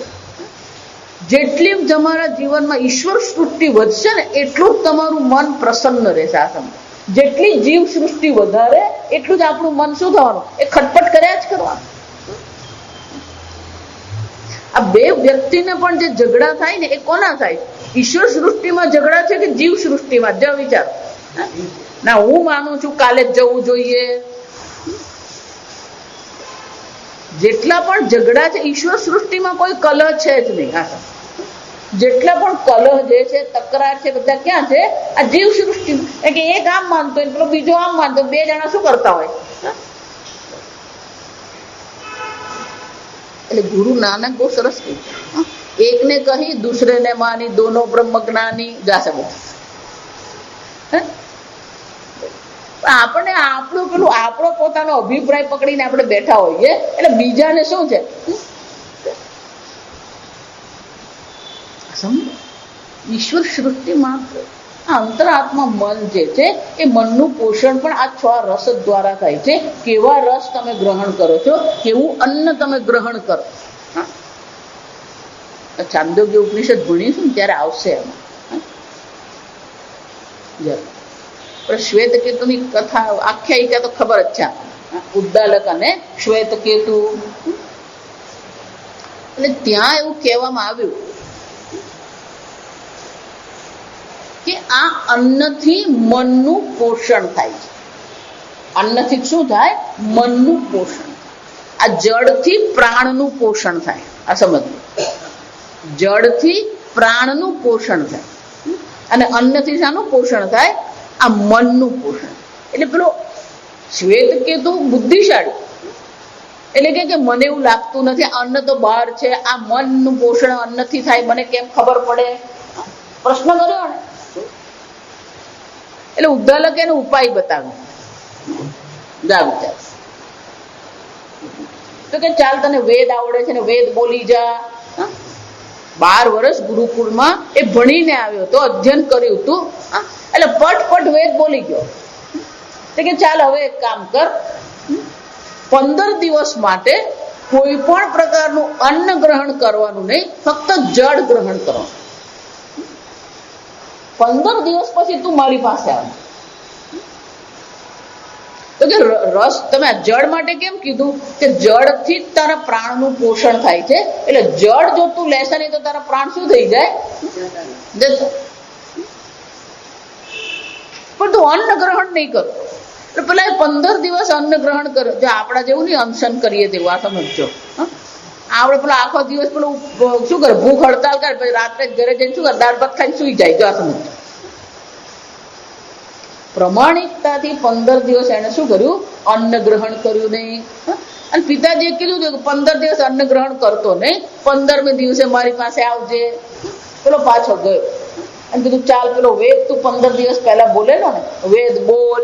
જેટલી તમારા જીવનમાં ઈશ્વર સૃષ્ટિ વધશે ને એટલું જ તમારું મન પ્રસન્ન રહેશે। આ સમય જેટલી જીવ સૃષ્ટિ વધારે એટલું જ આપણું મન શું થવાનું, એ ખટપટ કર્યા જ કરવાનું. આ બે વ્યક્તિને પણ જે ઝઘડા થાય ને એ કોના થાય? ઈશ્વર સૃષ્ટિમાં ઝઘડા છે કે જીવ સૃષ્ટિમાં? જ વિચાર ના. હું માનું છું કાલે જ જવું જોઈએ. જેટલા પણ ઝઘડા છે ઈશ્વર સૃષ્ટિમાં કોઈ કલહ છે જ નહીં. જેટલા પણ કલહ જે છે, તકરાર છે, બધા ક્યાં છે? આ જીવ સૃષ્ટિ. કે એક આમ માનતો હોય પેલો બીજો આમ માનતો, બે જણા શું કરતા હોય? એટલે ગુરુ નાનક બહુ સરસ કહ્યું, એકને કહી દૂસરે ને માની, દોનો બ્રહ્મ જ્ઞાની. જાશે બધું. આપણે આપણું પેલું આપણો પોતાનો અભિપ્રાય પકડીને આપણે બેઠા હોઈએ એટલે બીજાને શું છે? ઈશ્વર સૃષ્ટિ માત્ર આ અંતરાત્મા મન જે છે એ મનનું પોષણ પણ આ 6 રસ દ્વારા થાય છે. કેવા રસ તમે ગ્રહણ કરો છો, કેવું અન્ન તમે ગ્રહણ કરો. છાંદોગ્ય ઉપનિષદ ભણીશું ને ત્યારે આવશે એમાં. પણ શ્વેત કેતુની કથા આખ્યાયિકા તો ખબર જ છે, ઉદ્દાલક અને શ્વેત કેતુ. એટલે ત્યાં એવું કહેવામાં આવ્યું કે આ અન્નથી મનનું પોષણ થાય છે. અન્નથી શું થાય? મનનું પોષણ. આ જળથી પ્રાણનું પોષણ થાય. આ સમજવું. જળથી પ્રાણનું પોષણ થાય અને અન્નથી શાનું પોષણ થાય? આ મનનું પોષણ. એટલે પેલો શ્વેત કેતુ બુદ્ધિશાળી, એટલે કે મને એવું લાગતું નથી, અન્ન તો બહાર છે, આ મનનું પોષણ અન્નથી થાય, મને કેમ ખબર પડે? પ્રશ્ન કર્યો ને. એટલે ઉદ્દાલક એનો ઉપાય બતાવ્યો. જા વિચાર તો કે ચાલ તને વેદ આવડે છે ને વેદ બોલી જા. 12 વર્ષ ગુરુકુળમાં એ ભણીને આવ્યો તો, અધ્યયન કર્યું હતું, એટલે પટ વેદ બોલી ગયો. તો કે ચાલ હવે એક કામ કર, 15 દિવસ માટે કોઈ પણ પ્રકારનું અન્ન ગ્રહણ કરવાનું નહીં, ફક્ત જળ ગ્રહણ કરવાનું. 15 દિવસ પછી તું મારી પાસે આવે. તો કે રસ તમે જળ માટે કેમ કીધું? કે જળથી જ તારા પ્રાણનું પોષણ થાય છે. એટલે જળ જો તું લેશે નહીં તો તારા પ્રાણ શું થઈ જાય? પણ તું અન્ન ગ્રહણ નહીં કરો. એટલે પેલા 15 દિવસ અન્ન ગ્રહણ કરે. જો આપણા જેવું નહીં અનશન કરીએ તેવું. આ સમજો. આપણે પેલો આખો દિવસ પેલું શું કરે, ભૂખ હડતાલ કરે, પછી રાત્રે ઘરે જઈને શું કરે, દાળ ભાત ખાઈને સુઈ જાય. જો આ સમજો. પ્રમાણિકતાથી 15 દિવસ એને શું કર્યું? અન્ન ગ્રહણ કર્યું નહીં. અને પિતાજીએ કીધું કે 15 દિવસ અન્ન ગ્રહણ કરતો નહીં, 15મે દિવસે મારી પાસે આવજે. પેલો પાછો ગયો અને કીધું ચાલ પેલો વેદ તું 15 દિવસ પહેલા બોલેલો ને, વેદ બોલ.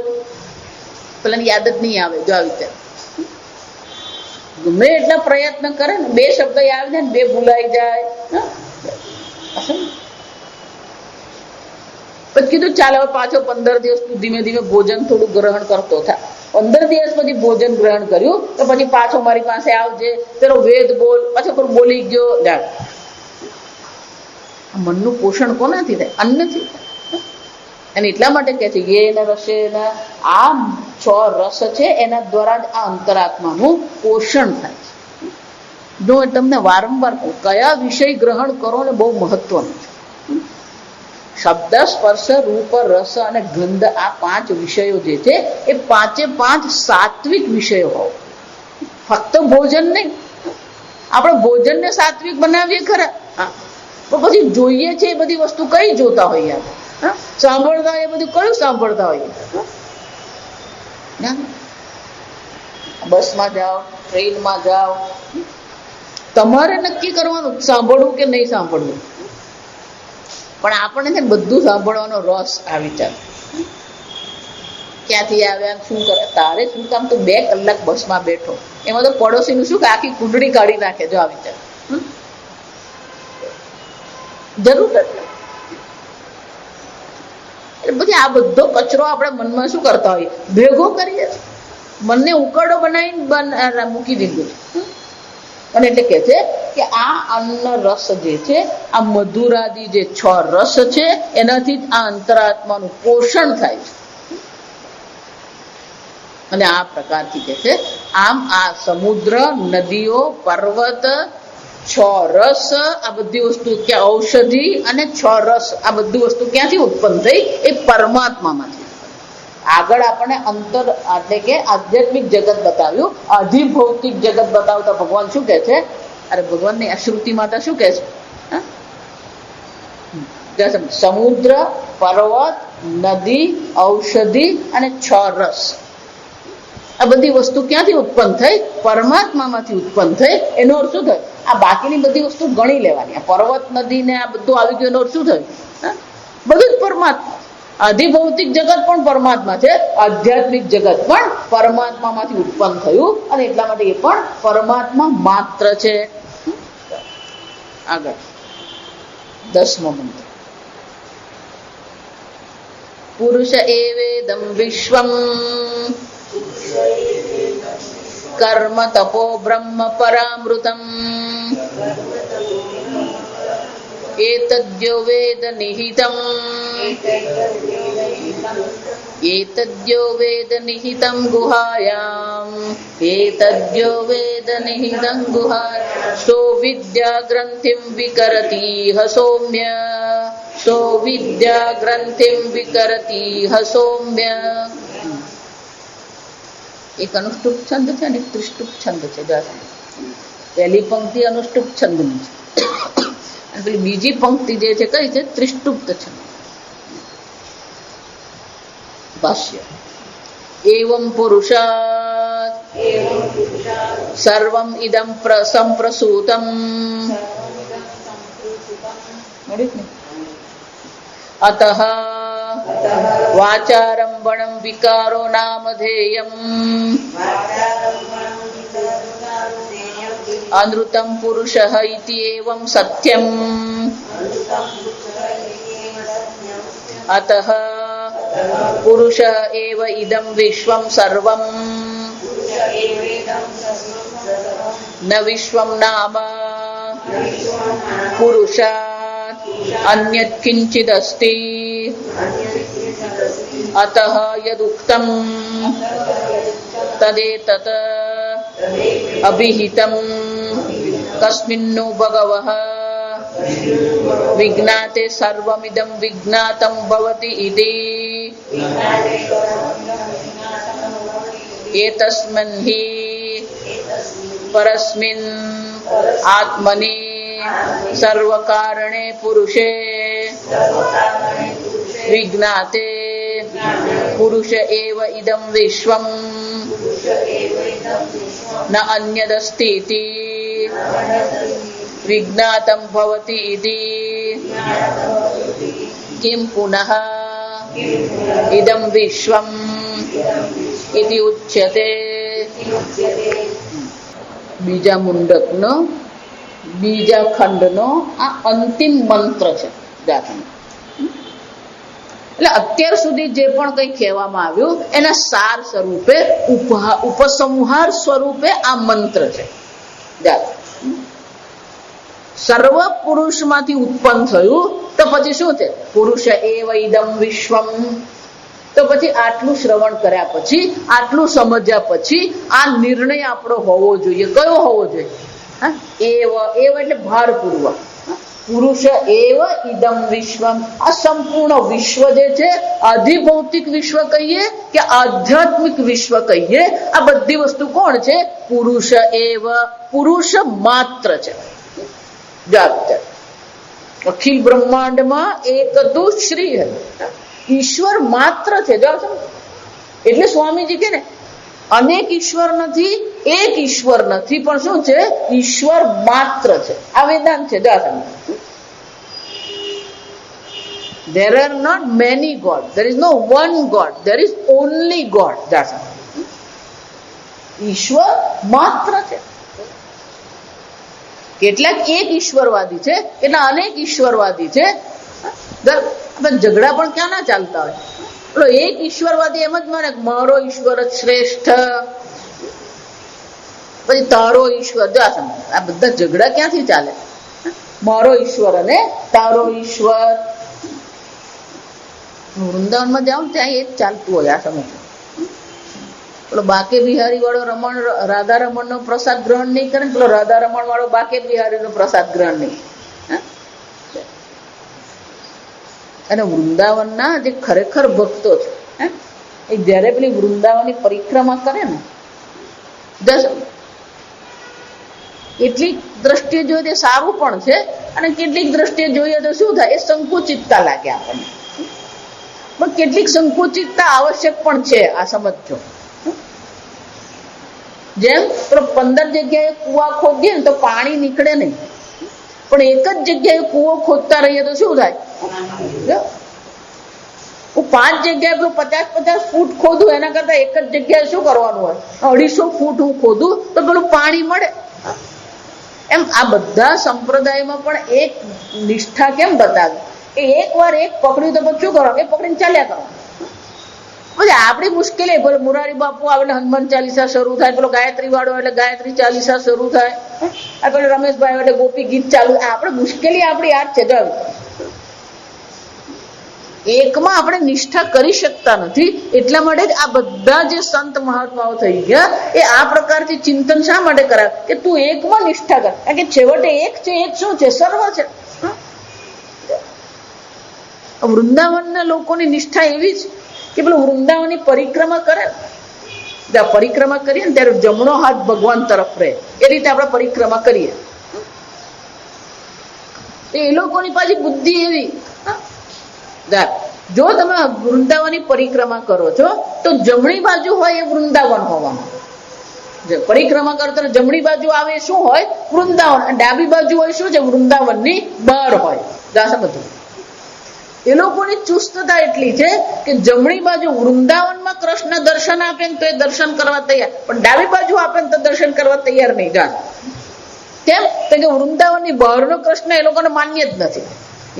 પેલા યાદ જ નહીં આવે. જો આવી રીતે ગમે એટલા પ્રયત્ન કરે ને, 2 શબ્દ આવે ને 2 ભૂલાઈ જાય. પછી કીધું ચાલ હવે પાછો 15 દિવસ તું ધીમે ધીમે ભોજન થોડું ગ્રહણ કરતો થા. 15 દિવસ પછી ભોજન ગ્રહણ કર્યું તો પછી પાછો મારી પાસે આવજે, પેલો વેદ બોલ. પાછો પર બોલી ગયો. જા મનનું પોષણ કોનાથી થાય? અન્નથી થાય. અને એટલા માટે કે છે એ રસેના, આ 6 રસ છે એના દ્વારા જ આ અંતરાત્માનું પોષણ થાય છે. જો તમને વારંવાર કયા વિષય ગ્રહણ કરો ને બહુ મહત્વનું છે. શબ્દ, સ્પર્શ, રૂપ, રસ અને ગંધ, આ 5 વિષયો જે છે એ 5 સાત્વિક વિષયો હોય. ફક્ત ભોજન નહીં. આપણે ભોજનને સાત્વિક બનાવીએ ખરા, પણ પછી જોઈએ છે એ બધી વસ્તુ કઈ જોતા હોઈએ? સાંભળતા હોય એ બધું કયું સાંભળતા હોઈએ? બસમાં જાઓ, ટ્રેનમાં જાઓ, તમારે નક્કી કરવાનું સાંભળવું કે નહીં સાંભળવું. પણ આપણને છે બધું સાંભળવાનો રસ આવી જાય. ક્યાંથી આવ્યા, શું કરે, તારે શું કામ? તો 2 કલાક બસમાં બેઠો, એમાં તો પડોશીનું શું કે આખી કુંડળી કાઢી નાખે. જો આવી જાય જરૂર એટલે પછી આ બધો કચરો આપણે મનમાં શું કરતા હોઈએ? ભેગો કરીએ. મનને ઉકરડો બનાવીને મૂકી દીધું. અને એટલે કે છે કે આ અન્ન રસ જે છે, આ મધુરાદી જે 6 રસ છે, એનાથી જ આ અંતરાત્માનું પોષણ થાય છે. અને આ પ્રકારથી કે છે. આમ આ સમુદ્ર, નદીઓ, પર્વત, 6 રસ, આ બધી વસ્તુ ક્યાં, ઔષધિ અને 6 રસ, આ બધી વસ્તુ ક્યાંથી ઉત્પન્ન થઈ? એ પરમાત્મામાંથી. આગળ આપણને અંતર એટલે કે આધ્યાત્મિક જગત બતાવ્યું, અધિભૌતિક જગત બતાવતા ભગવાન શું કહે છે? અરે ભગવાનની આ શ્રુતિ માતા શું કહે છે? સમુદ્ર, પર્વત, નદી, ઔષધિ અને 6 રસ, આ બધી વસ્તુ ક્યાંથી ઉત્પન્ન થઈ? પરમાત્મામાંથી ઉત્પન્ન થઈ. એનો અર્થ શું થયો? આ બાકીની બધી વસ્તુ ગણી લેવાની. આ પર્વત, નદી ને આ બધું આવી ગયું, એનો અર્થ શું થયું? બધું જ પરમાત્મા. અધિભૌતિક જગત પણ પરમાત્મા છે, આધ્યાત્મિક જગત પણ પરમાત્મામાંથી ઉત્પન્ન થયું, અને એટલા માટે એ પણ પરમાત્મા માત્ર છે. આગળ 10મો મંત્ર. પુરુષ એવેદમ વિશ્વમ કર્મ તપો બ્રહ્મ પરામૃતમ એતદ્યો વેદ નિહિતમ ગુહાયામ સો વિદ્યા ગ્રંથિમ વિકરતી સૌમ્ય એક અનુષ્ટુપ છંદ છે અને એક ત્રિષ્ટુપ છંદ છે. પહેલી પંક્તિ અનુષ્ટુપ છંદની છે અને પેલી બીજી પંક્તિ જે છે કઈ છે? ત્રિષ્ટુપ્ત છંદ. ભાષ્ય. એવં પુરુષાત સર્વમ ઇદમ સંપ્રસૂતમ અતઃ વાચારંભણં વિકારો નામધેયમ અનૃતં પુરુષઃ ઇતિ એવં સત્યમ અતઃ પુરુષ એવ ઇદં વિશ્વં સર્વં ન વિશ્વં નામ પુરુષાત અન્યત કિંચિદસ્તિ અતઃ યદુક્તં તદેતત અભિહિતં કસ્મિન્નો ભગવઃ વિજ્ઞાતે સર્વમિદં વિજ્ઞાતં ભવતિ ઇતિ એતસ્મિन् हि પરસ્મિन् આત્મનિ સર્વકારણે પુરુષે વિજ્ઞાતે પુરુષ એવ ઇદં વિશ્વં ન અન્યદસ્તિ ઇતિ વિજ્ઞાતં ભવતિ ઇતિ કિમ પુનઃ ઇદં વિશ્વં ઇતિ ઉચ્યતે. બીજા મુંડકનો બીજા ખંડનો આ અંતિમ મંત્ર છે. એટલે અત્યાર સુધી જે પણ કંઈ કહેવામાં આવ્યું એના સાર સ્વરૂપે ઉપસંહાર સ્વરૂપે આ મંત્ર છે. સર્વ પુરુષમાંથી ઉત્પન્ન થયું તો પછી શું છે? પુરુષ એવ ઇદમ વિશ્વમ. તો પછી આટલું શ્રવણ કર્યા પછી, આટલું સમજ્યા પછી આ નિર્ણય આપણો હોવો જોઈએ. કયો હોવો જોઈએ? એવ એટલે ભારપૂર્વક પુરુષ એવ ઇદમ વિશ્વમ. આ સંપૂર્ણ વિશ્વ જે છે, અધિભૌતિક વિશ્વ કહીએ કે આધ્યાત્મિક વિશ્વ કહીએ, આ બધી વસ્તુ કોણ છે? પુરુષ એવ. પુરુષ માત્ર છે. અખિલ બ્રહ્માંડમાં એક તો શ્રી ઈશ્વર માત્ર છે. એટલે સ્વામીજી કે ને અનેક ઈશ્વર નથી, એક ઈશ્વર નથી, પણ શું છે? ઈશ્વર માત્ર છે. આ વેદાંત છે. There are not many gods. There is no one God. There is only God. ઈશ્વર માત્ર છે. કેટલાક એક ઈશ્વરવાદી છે, કેટલા અનેક ઈશ્વરવાદી છે. ઝઘડા પણ ક્યાં ના ચાલતા હોય. પેલો એક ઈશ્વરવાદી એમ જ માને મારો ઈશ્વર જ શ્રેષ્ઠ, પછી તારો ઈશ્વર. આ બધા ઝઘડા ક્યાંથી ચાલે? મારો ઈશ્વર અને તારો ઈશ્વર. વૃંદાવનમાં જાઓ ત્યાં એ જ ચાલતું હોય. આ સમય પેલો બાકે બિહારી વાળો રમણ રાધા રમણ નો પ્રસાદ ગ્રહણ નહીં કરે, પેલો રાધા રમણ વાળો બાકે બિહારી નો પ્રસાદ ગ્રહણ નહીં. અને વૃંદાવનના જે ખરેખર ભક્તો છે એ જયારે પેલી વૃંદાવનની પરિક્રમા કરે ને, કેટલીક દ્રષ્ટિએ જોઈએ તે સારું પણ છે, અને કેટલીક દ્રષ્ટિએ જોઈએ તો શું થાય, એ સંકુચિતતા લાગે આપણને. પણ કેટલીક સંકુચિતતા આવશ્યક પણ છે, આ સમજો. જેમ 15 જગ્યાએ કુવા ખોદીએ ને તો પાણી નીકળે નહીં, પણ એક જ જગ્યાએ કુવો ખોદતા રહીએ તો શું થાય? હું 5 જગ્યાએ 50 ફૂટ ખોદું એના કરતા એક જ જગ્યાએ શું કરવાનું હોય, 250 ફૂટ હું ખોદું તો પેલું પાણી મળે. એમ આ બધા સંપ્રદાયમાં પણ એક નિષ્ઠા કેમ બતાવે કે એક વાર એક પકડ્યું તો પછી શું કરવાનું, એ પકડીને ચાલ્યા કરવાનું. પછી આપણી મુશ્કેલી, બોલે મુરારી બાપુ આવે એટલે હનુમાન ચાલીસા શરૂ થાય, પેલો ગાયત્રી વાળો એટલે ગાયત્રી ચાલીસા શરૂ થાય, આ પેલો રમેશભાઈ એટલે ગોપી ગીત ચાલુ. આપણે મુશ્કેલી આપણી આ જ છે. જો એકમાં આપણે નિષ્ઠા કરી શકતા નથી, એટલા માટે જ આ બધા જે સંત મહાત્માઓ થઈ ગયા એ આ પ્રકારથી ચિંતન શા માટે કરાવે કે તું એકમાં નિષ્ઠા કર, કારણ કે છેવટે એક છે. એક શું છે? સર્વ છે. વૃંદાવનના લોકોની નિષ્ઠા એવી જ કે પેલું વૃંદાવનની પરિક્રમા કરે, પરિક્રમા કરીએ ને ત્યારે જમણો હાથ ભગવાન તરફ રહે, એ રીતે આપણે પરિક્રમા કરીએ. એ લોકોની પાછી બુદ્ધિ એવી, જો તમે વૃંદાવનની પરિક્રમા કરો છો તો જમણી બાજુ હોય એ વૃંદાવન હોવાનું. પરિક્રમા કરતા જમણી બાજુ આવે શું હોય? વૃંદાવન. ડાબી બાજુ હોય શું છે? વૃંદાવનની બહાર હોય. બધું એ લોકોની ચુસ્તતા એટલી છે કે જમણી બાજુ વૃંદાવનમાં કૃષ્ણ દર્શન આપે ને તો એ દર્શન કરવા તૈયાર, પણ ડાબી બાજુ આપે ને તો દર્શન કરવા તૈયાર નહીં. કેમ? કે વૃંદાવનની બહારનો કૃષ્ણ એ લોકોને માન્ય જ નથી.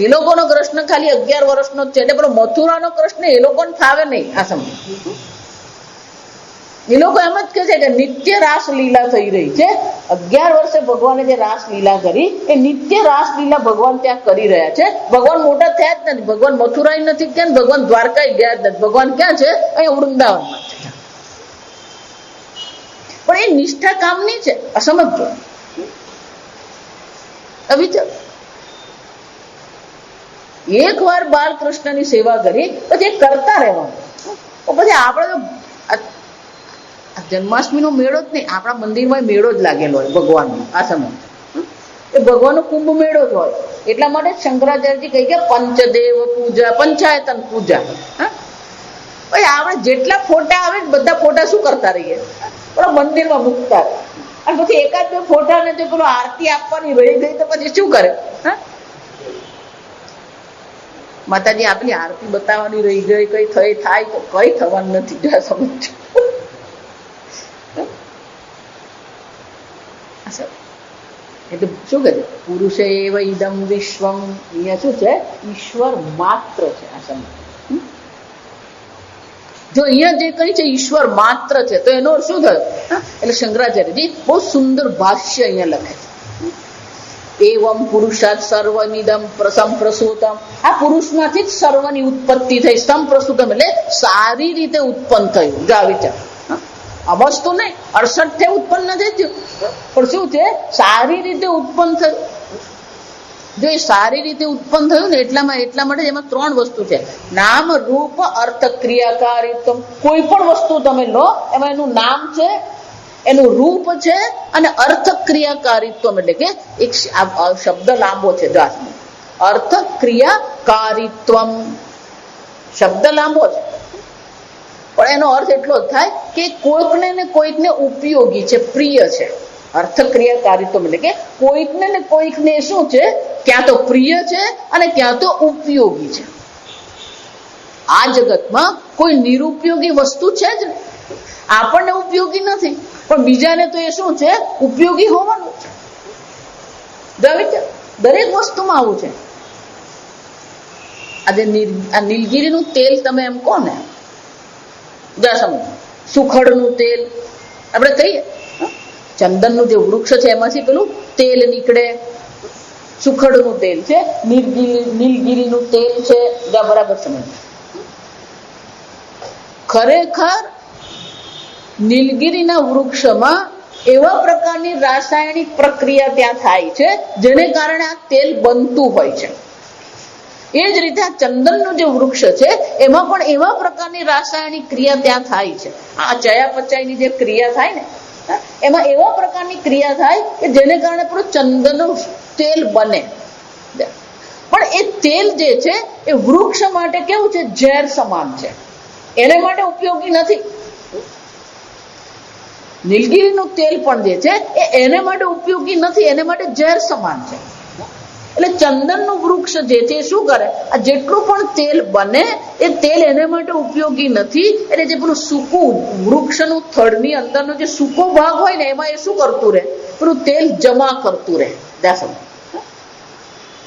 એ લોકોનો કૃષ્ણ ખાલી 11 વર્ષનો જ છે, એટલે પેલો મથુરાનો કૃષ્ણ એ લોકોને ફાવે નહીં. આ સમય એ લોકો એમ જ કહે છે કે નિત્ય રાસ લીલા થઈ રહી છે. 11 વર્ષે ભગવાને જે રાસ લીલા કરી એ નિત્ય રાસ લીલા ભગવાન ત્યાં કરી રહ્યા છે. ભગવાન મોટા થયા જ નથી, ભગવાન મથુરાય નથી ગયા, ભગવાન દ્વારકા ગયા જ નથી. ભગવાન ક્યાં છે? અહીંયા વૃંદાવનમાં છે. પણ એ નિષ્ઠા કામની છે. અસમજો વિચાર. એક વાર બાલકૃષ્ણની સેવા કરી પછી કરતા રહેવાનું. પછી આપણે તો જન્માષ્ટમીનો મેળો જ નહીં, આપણા મંદિરમાં મેળો જ લાગેલો હોય ભગવાનનો. આ સમય એ ભગવાનનો કુંભ મેળો જ હોય. એટલા માટે શંકરાચાર્યજી કહી ગયા પંચદેવ પૂજા, પંચાયતન પૂજા. પછી આપણે જેટલા ફોટા આવે બધા ફોટા શું કરતા રહીએ? પેલા મંદિરમાં મૂકતા રહે. અને પછી એકાદ બે ફોટા ને જો પેલો આરતી આપવાની રહી ગઈ તો પછી શું કરે? માતાજી આપની આરતી બતાવવાની રહી ગઈ, કઈ થાય તો કઈ થવાનું નથી. સમજો એટલે શું કહે છે? પુરુષ એવ ઇદમ વિશ્વમ. અહીંયા શું છે? ઈશ્વર માત્ર છે. આ સમજ. જો અહીંયા જે કઈ છે ઈશ્વર માત્ર છે તો એનો શું થયો? એટલે શંકરાચાર્યજી બહુ સુંદર ભાષ્ય અહીંયા લખે છે. એવમ પુરુષાત સર્વમિદમ સંપ્રસૂતમ. આ પુરુષમાંથી જ સર્વની ઉત્પત્તિ થઈ. સંપ્રસૂતમ એટલે સારી રીતે ઉત્પન્ન થયું. જો આ વિચાર, આ વસ્તુ નહીં 68 ઉત્પન્ન નથી થયું, પણ શું છે? સારી રીતે ઉત્પન્ન થયું. જો એ સારી રીતે ઉત્પન્ન થયું ને એટલા માટે એમાં 3 વસ્તુ છે: નામ, રૂપ, અર્થ, ક્રિયાકારીત્વ. કોઈ પણ વસ્તુ તમે લો એમાં એનું નામ છે, એનું રૂપ છે, અને અર્થ ક્રિયાકારીત્વ. એટલે કે એક શબ્દ લાંબો છે. અર્થ ક્રિયાકારીત્વ શબ્દ લાંબો છે, પણ એનો અર્થ એટલો જ થાય કે કોઈકને ને કોઈકને ઉપયોગી છે, પ્રિય છે. અર્થ ક્રિયાકારીત્વ એટલે કે કોઈકને ને કોઈકને શું છે? ક્યાં તો પ્રિય છે અને ક્યાં તો ઉપયોગી છે. આ જગતમાં કોઈ નિરુપયોગી વસ્તુ છે જ નહીં. આપણને ઉપયોગી નથી, પણ બીજાને તો એ શું છે? ઉપયોગી હોવાનું છે. દરેક વસ્તુમાં આવું છે. આજે આ નીલગીરીનું તેલ તમે એમ કહો ને, સુખડનું તેલ આપણે કહીએ, ચંદનનું જે વૃક્ષ છે એમાંથી પેલું તેલ નીકળે, સુખડનું તેલ છે, નીલગીરીનું તેલ છે. બરાબર સમજ. ખરેખર નીલગિરીના વૃક્ષમાં એવા પ્રકારની રાસાયણિક પ્રક્રિયા ત્યાં થાય છે જેને કારણે આ તેલ બનતું હોય છે. એ જ રીતે આ ચંદનનું જે વૃક્ષ છે એમાં પણ એવા પ્રકારની રાસાયણિક ક્રિયા ત્યાં થાય છે. આ ચયાપચયની જે ક્રિયા થાય ને એમાં એવા પ્રકારની ક્રિયા થાય કે જેને કારણે પૂરું ચંદનનું તેલ બને. પણ એ તેલ જે છે એ વૃક્ષ માટે કેવું છે? ઝેર સમાન છે, એને માટે ઉપયોગી નથી. નીલગિરીનું તેલ પણ જે છે એ એને માટે ઉપયોગી નથી, એને માટે ઝેર સમાન છે. એટલે ચંદનનું વૃક્ષ જે છે શું કરે? આ જેટલું પણ તેલ બને એ તેલ એને માટે ઉપયોગી નથી. એટલે જે પેલું સૂકું વૃક્ષનું થડની અંદરનો જે સૂકો ભાગ હોય ને એમાં એ શું કરતું રહે? પેલું તેલ જમા કરતું રહે.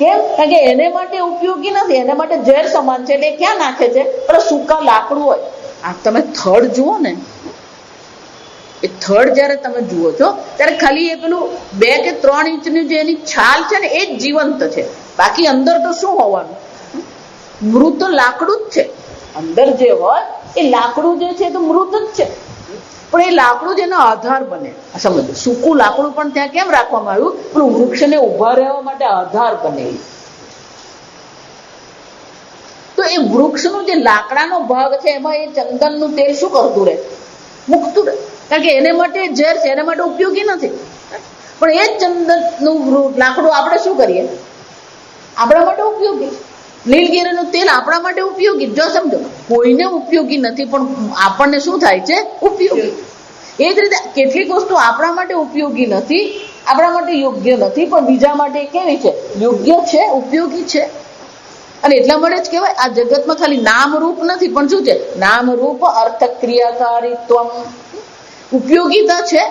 કેમ? કારણ કે એને માટે ઉપયોગી નથી, એને માટે ઝેર સમાન છે. એટલે ક્યાં નાખે છે? પેલા સૂકા લાકડું હોય. આ તમે થડ જુઓ ને, એ થડ જયારે તમે જુઓ છો ત્યારે ખાલી એ પેલું 2 કે 3 ઇંચની જે એની છાલ છે ને એ જ જીવંત છે. બાકી અંદર તો શું હોવાનું? મૃત લાકડું જ છે. અંદર જે હોય એ લાકડું જે છે તો મૃત જ છે. પણ એ લાકડું જ એનો આધાર બને. સમજો, સૂકું લાકડું પણ ત્યાં કેમ રાખવામાં આવ્યું? પેલું વૃક્ષને ઉભા રહેવા માટે આધાર બને. તો એ વૃક્ષનું જે લાકડાનો ભાગ છે એમાં એ ચંદનનું તેલ શું કરતું રહે? મૂકતું રહે. કારણ કે એને માટે ઝેર છે, એને માટે ઉપયોગી નથી. પણ એ જ ચંદનનું લાકડું આપણે શું કરીએ? આપણા માટે ઉપયોગી. નીલગિરીનું તેલ આપણા માટે ઉપયોગી. જો સમજો, કોઈને ઉપયોગી નથી પણ આપણને શું થાય છે? ઉપયોગી. એ જ રીતે કેટલીક વસ્તુ આપણા માટે ઉપયોગી નથી, આપણા માટે યોગ્ય નથી, પણ બીજા માટે કેવી છે? યોગ્ય છે, ઉપયોગી છે. અને એટલા માટે જ કહેવાય આ જગતમાં ખાલી નામ રૂપ નથી, પણ શું છે? નામ રૂપ અર્થ ક્રિયાકારીત્વ, ઉપયોગીતા છે.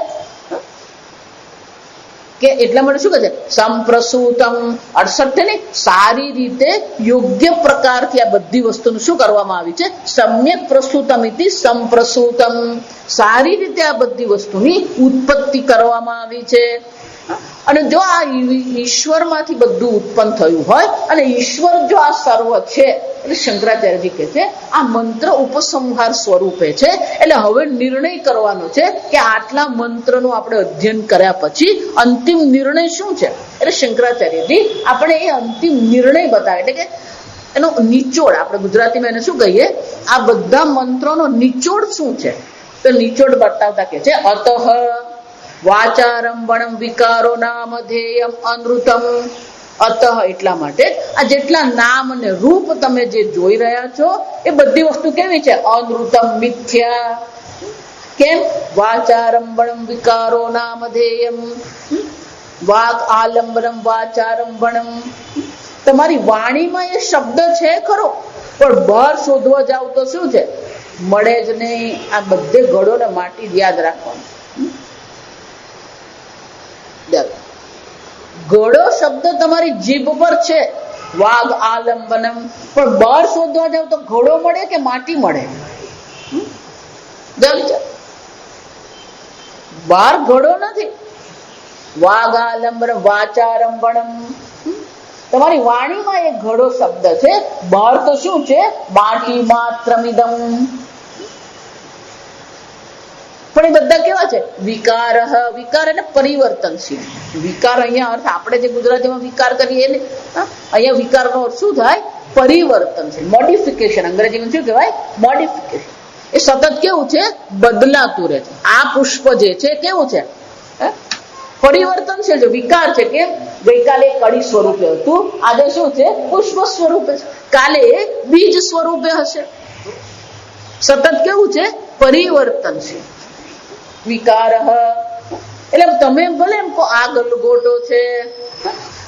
કે એટલા માટે શું કહે છે? સંપ્રસૂતમ 68 ને સારી રીતે યોગ્ય પ્રકારથી આ બધી વસ્તુનું શું કરવામાં આવી છે? સમ્યક પ્રસૂતમ ઇતિ સંપ્રસૂતમ, સારી રીતે આ બધી વસ્તુની ઉત્પત્તિ કરવામાં આવી છે. અને જો આ ઈશ્વરમાંથી બધું ઉત્પન્ન થયું હોય અને ઈશ્વર જો આ સર્વ છે, એટલે શંકરાચાર્યજી કહે છે આ મંત્ર ઉપસંહાર સ્વરૂપે છે. એટલે હવે નિર્ણય કરવાનો છે કે આટલા મંત્રનું આપણે અધ્યયન કર્યા પછી અંતિમ નિર્ણય શું છે? એટલે શંકરાચાર્યજી આપણે એ અંતિમ નિર્ણય બતાવે. એટલે કે એનો નિચોડ, આપણે ગુજરાતીમાં એને શું કહીએ? આ બધા મંત્રોનો નિચોડ શું છે? તો નિચોડ બતાવતા કે છે અતઃ વાચારંભણમ વિકારો નામધેયમ અનૃતમ. અતઃ એટલા માટે આ જેટલા નામ અને રૂપ તમે જે જોઈ રહ્યા છો એ બધી વસ્તુ કેવી છે? અનૃતમ, મિથ્યા. કેમ? વાચારંભણમ વિકારો નામધેયમ, વાક આલંબનમ વાચારંભણમ. તમારી વાણીમાં એ શબ્દ છે ખરો, પણ બહાર શોધવા જાવ તો શું છે? મળે જ નહીં. આ બધે ઘડો ને માટી યાદ રાખવાનું. ઘોડો શબ્દ તમારી જીભ પર છે, વાઘ આલંબનમ, પણ બહાર શોધવા જાવ તો ઘોડો મળે કે માટી મળે? બહાર ઘોડો નથી. વાઘ આલંબનમ વાચારંભણમ, તમારી વાણીમાં એક ઘોડો શબ્દ છે, બહાર તો શું છે? માટી માત્રમિદમ. પણ એ બધા કેવા છે? વિકાર. વિકાર એટલે પરિવર્તનશીલ. વિકાર અહીંયા અર્થ આપણે જે ગુજરાતીમાં વિકાર કરીએ ને, અહીંયા વિકારનો અર્થ શું થાય? પરિવર્તનશીલ, મોડિફિકેશન. અંગ્રેજીમાં શું કહેવાય? મોડિફિકેશન. એ સતત કેવું છે? બદલાતું રહે છે. આ પુષ્પ જે છે કેવું છે? પરિવર્તનશીલ છે, વિકાર છે. કેમ? ગઈકાલે કળી સ્વરૂપે હતું, આજે શું છે? પુષ્પ સ્વરૂપે છે, કાલે બીજ સ્વરૂપે હશે. સતત કેવું છે? પરિવર્તનશીલ. વિકાર. એટલે તમે ભલે એમ કહો આ ગલગોટો છે,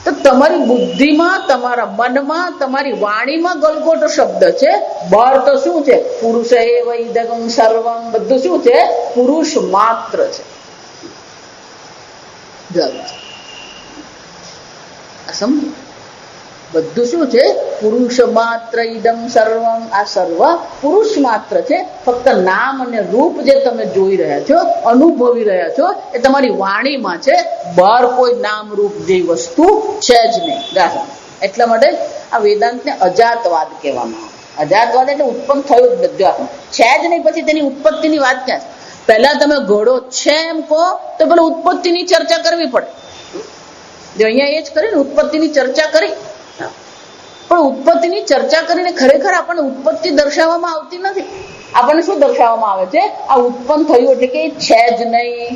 તો તમારી બુદ્ધિમાં, તમારા મનમાં, તમારી વાણીમાં ગલગોટો શબ્દ છે, બહાર તો શું છે? પુરુષ એવ ઇદગમ સર્વમ, બધું શું છે? પુરુષ માત્ર છે. સમજો, બધું શું છે? પુરુષ માત્ર ઇદમ સર્વમ. આ સર્વ પુરુષ માત્ર છે. ફક્ત નામ અને રૂપ જે તમે જોઈ રહ્યા છો, અનુભવી રહ્યા છો, એ તમારી વાણીમાં છે, બહાર કોઈ નામ રૂપ જેવી વસ્તુ છે જ નહીં. એટલા માટે આ વેદાંતને અજાતવાદ કહેવામાં આવે. અજાતવાદ એટલે ઉત્પન્ન થયો જ બધું છે જ નહીં, પછી તેની ઉત્પત્તિની વાત ક્યાં છે? પહેલા તમે ઘોડો છે એમ કહો તો પેલું ઉત્પત્તિની ચર્ચા કરવી પડે. જો અહીંયા એ જ કરીને ઉત્પત્તિની ચર્ચા કરી, પણ ઉત્પત્તિની ચર્ચા કરીને ખરેખર આપણને ઉત્પત્તિ દર્શાવવામાં આવતી નથી. આપણને શું દર્શાવવામાં આવે છે? આ ઉત્પન્ન થયું એટલે કે એ છે જ નહીં.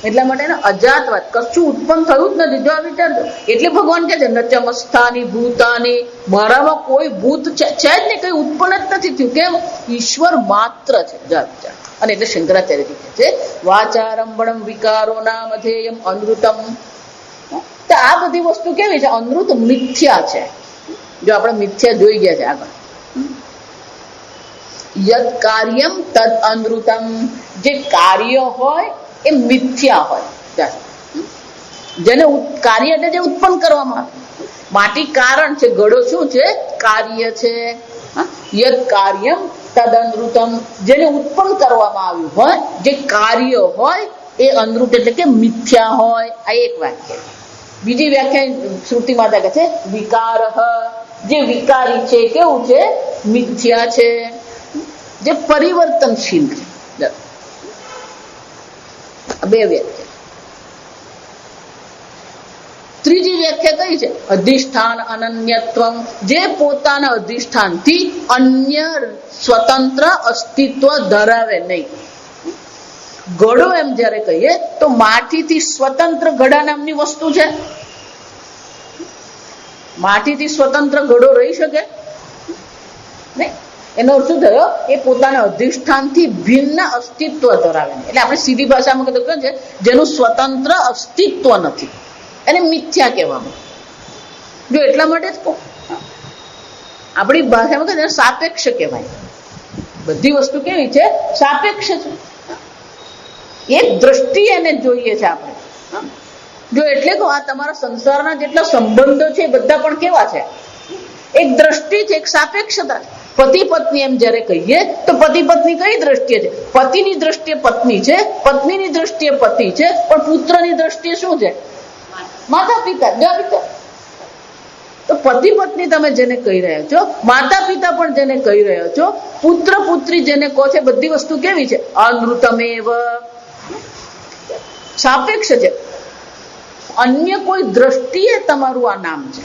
એટલા માટે અજાતવાદ, કશું ઉત્પન્ન થયું જ નથી. જો આ વિચારજો, એટલે ભગવાન કે છે નચમસ્થાની ભૂતાની, મારામાં કોઈ ભૂત છે જ નહીં, કઈ ઉત્પન્ન જ નથી થયું. કેમ? ઈશ્વર માત્ર છે. વિચાર. અને એટલે શંકરાચાર્યજી કહે છે વાચારંભણમ વિકારો નામધેયમ અનૃતમ. તો આ બધી વસ્તુ કેવી છે? અનૃત, મિથ્યા છે. જો આપણે મિથ્યા જોઈ ગયા છે આગળ. યદ કાર્યમ તદ અનૃતમ. જે કાર્ય હોય એ મિથ્યા હોય. જેને કાર્ય એટલે જે ઉત્પન્ન કરવામાં આવે. માટી કારણ છે, ઘડો શું છે? કાર્ય છે. યદ કાર્યમ તદ અનૃતમ. જેને ઉત્પન્ન કરવામાં આવ્યું હોય, જે કાર્ય હોય એ અનૃત એટલે કે મિથ્યા હોય. આ એક વાક્ય. બીજી વ્યાખ્યા શ્રુતિ માતા કહે છે વિકાર. જે વિકારી છે કેવું છે? મિથ્યા છે, જે પરિવર્તનશીલ છે. બે વ્યાખ્યા. ત્રીજી વ્યાખ્યા કઈ છે? અધિષ્ઠાન અનન્યત્વમ. જે પોતાના અધિષ્ઠાનથી અન્ય સ્વતંત્ર અસ્તિત્વ ધરાવે નહીં. ઘડો એમ જયારે કહીએ તો માટીથી સ્વતંત્ર ઘડા નામની વસ્તુ છે. માટીથી સ્વતંત્ર ઘડો રહી શકે નહીં. એનો અર્થ શું થયો? એ પોતાના અધિષ્ઠાનથી ભિન્ન અસ્તિત્વ ધરાવે. એટલે આપણે સીધી ભાષામાં કહીએ છે જેનું સ્વતંત્ર અસ્તિત્વ નથી, એને મિથ્યા કહેવામાં. જો એટલા માટે જ આપણી ભાષામાં કહીએ સાપેક્ષ કહેવાય. બધી વસ્તુ કેવી છે? સાપેક્ષ છે. એક દ્રષ્ટિ એને જોઈએ છે આપણે. જો એટલે કહો આ તમારા સંસારના જેટલા સંબંધો છે એ બધા પણ કેવા છે? એક દ્રષ્ટિ છે, એક સાપેક્ષતા છે. પતિ પત્ની એમ જયારે કહીએ તો પતિ પત્ની કઈ દ્રષ્ટિએ છે? પતિની દ્રષ્ટિએ પત્ની છે, પત્નીની દ્રષ્ટિએ પતિ છે, પણ પુત્રની દ્રષ્ટિએ શું છે? માતા પિતા. તો પતિ પત્ની તમે જેને કહી રહ્યા છો, માતા પિતા પણ જેને કહી રહ્યા છો, પુત્ર પુત્રી જેને કહો છે, બધી વસ્તુ કેવી છે? અનૃતમેવ. સાપેક્ષ છે. અન્ય કોઈ દ્રષ્ટિએ તમારું આ નામ છે,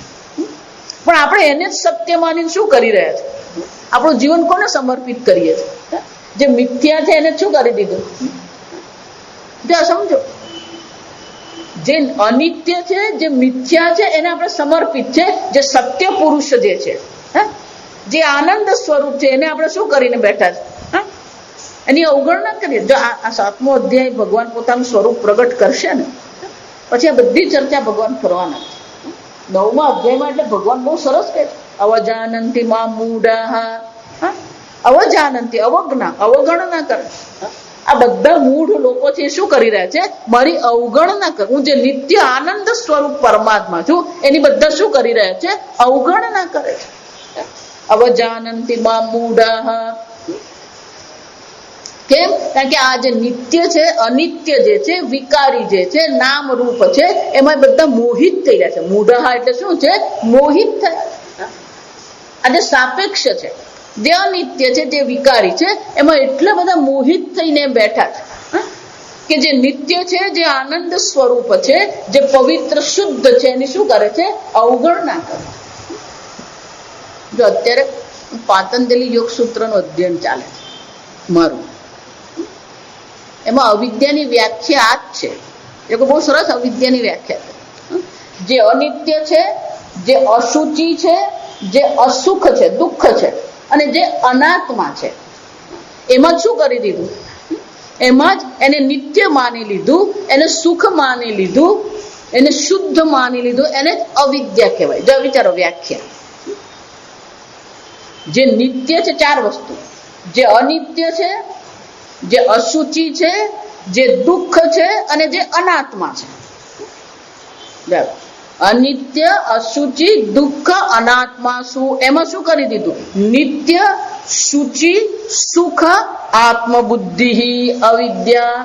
પણ આપણે એને જ સત્ય માનીને શું કરી રહ્યા છે? આપણું જીવન કોને સમર્પિત કરીએ છીએ? જે મિથ્યા છે એને શું કરી દીધું? સમજો, જે અનિત્ય છે, જે મિથ્યા છે એને આપણે સમર્પિત છે. જે સત્ય પુરુષ જે છે, જે આનંદ સ્વરૂપ છે, એને આપણે શું કરીને બેઠા છે? એની અવગણના કરીએ. જો આ 7મો અધ્યાય ભગવાન પોતાનું સ્વરૂપ પ્રગટ કરશે ને પછી આ બધી ચર્ચા ભગવાન કરવાના છે. 9મા અધ્યાયમાં એટલે ભગવાન બહુ સરસ કહે છે અવજાનંતી મા મૂઢા. અવજાનંતી, અવગણના કરે. આ બધા મૂઢ લોકો છે શું કરી રહ્યા છે? મારી અવગણના કર. હું જે નિત્ય આનંદ સ્વરૂપ પરમાત્મા છું એની બધા શું કરી રહ્યા છે? અવગણના કરે છે. અવજાનંતી મા મૂઢા. કેમ? કારણ કે આ જે નિત્ય છે, અનિત્ય જે છે, વિકારી જે છે, નામ રૂપ છે, એમાં બધા મોહિત થઈ રહ્યા છે. મૂઢા એટલે શું છે? મોહિત થયા. આ જે સાપેક્ષ છે, જે અનિત્ય છે, જે વિકારી છે, એમાં એટલા બધા મોહિત થઈને બેઠા છે કે જે નિત્ય છે, જે આનંદ સ્વરૂપ છે, જે પવિત્ર શુદ્ધ છે, એની શું કરે છે? અવગણના કરે. જો અત્યારે પાતંજલિ યોગ સૂત્રનું અધ્યયન ચાલે છે મારું, એમાં અવિદ્યાની વ્યાખ્યા આ જ છે. એ બહુ સરસ અવિદ્યાની વ્યાખ્યા છે. જે અનિત્ય છે, જે અશુચિ છે, જે અસુખ છે, દુઃખ છે, અને જે અનાત્મા છે, એમાં શું કરી દીધું? એમાં જ એને નિત્ય માની લીધું, એને સુખ માની લીધું, એને શુદ્ધ માની લીધું. એને જ અવિદ્યા કહેવાય. જો વિચારો વ્યાખ્યા. જે નિત્ય છે 4 વસ્તુ, જે અનિત્ય છે, જે અશુચિ છે, જે દુઃખ છે, અને જે અનાત્મા છે. અનિત્ય, અશુચિ, દુઃખ, અનાત્મા. શું એમાં શું કરી દીધું? નિત્ય, શુચિ, સુખ, આત્મબુદ્ધિ, અવિદ્યા.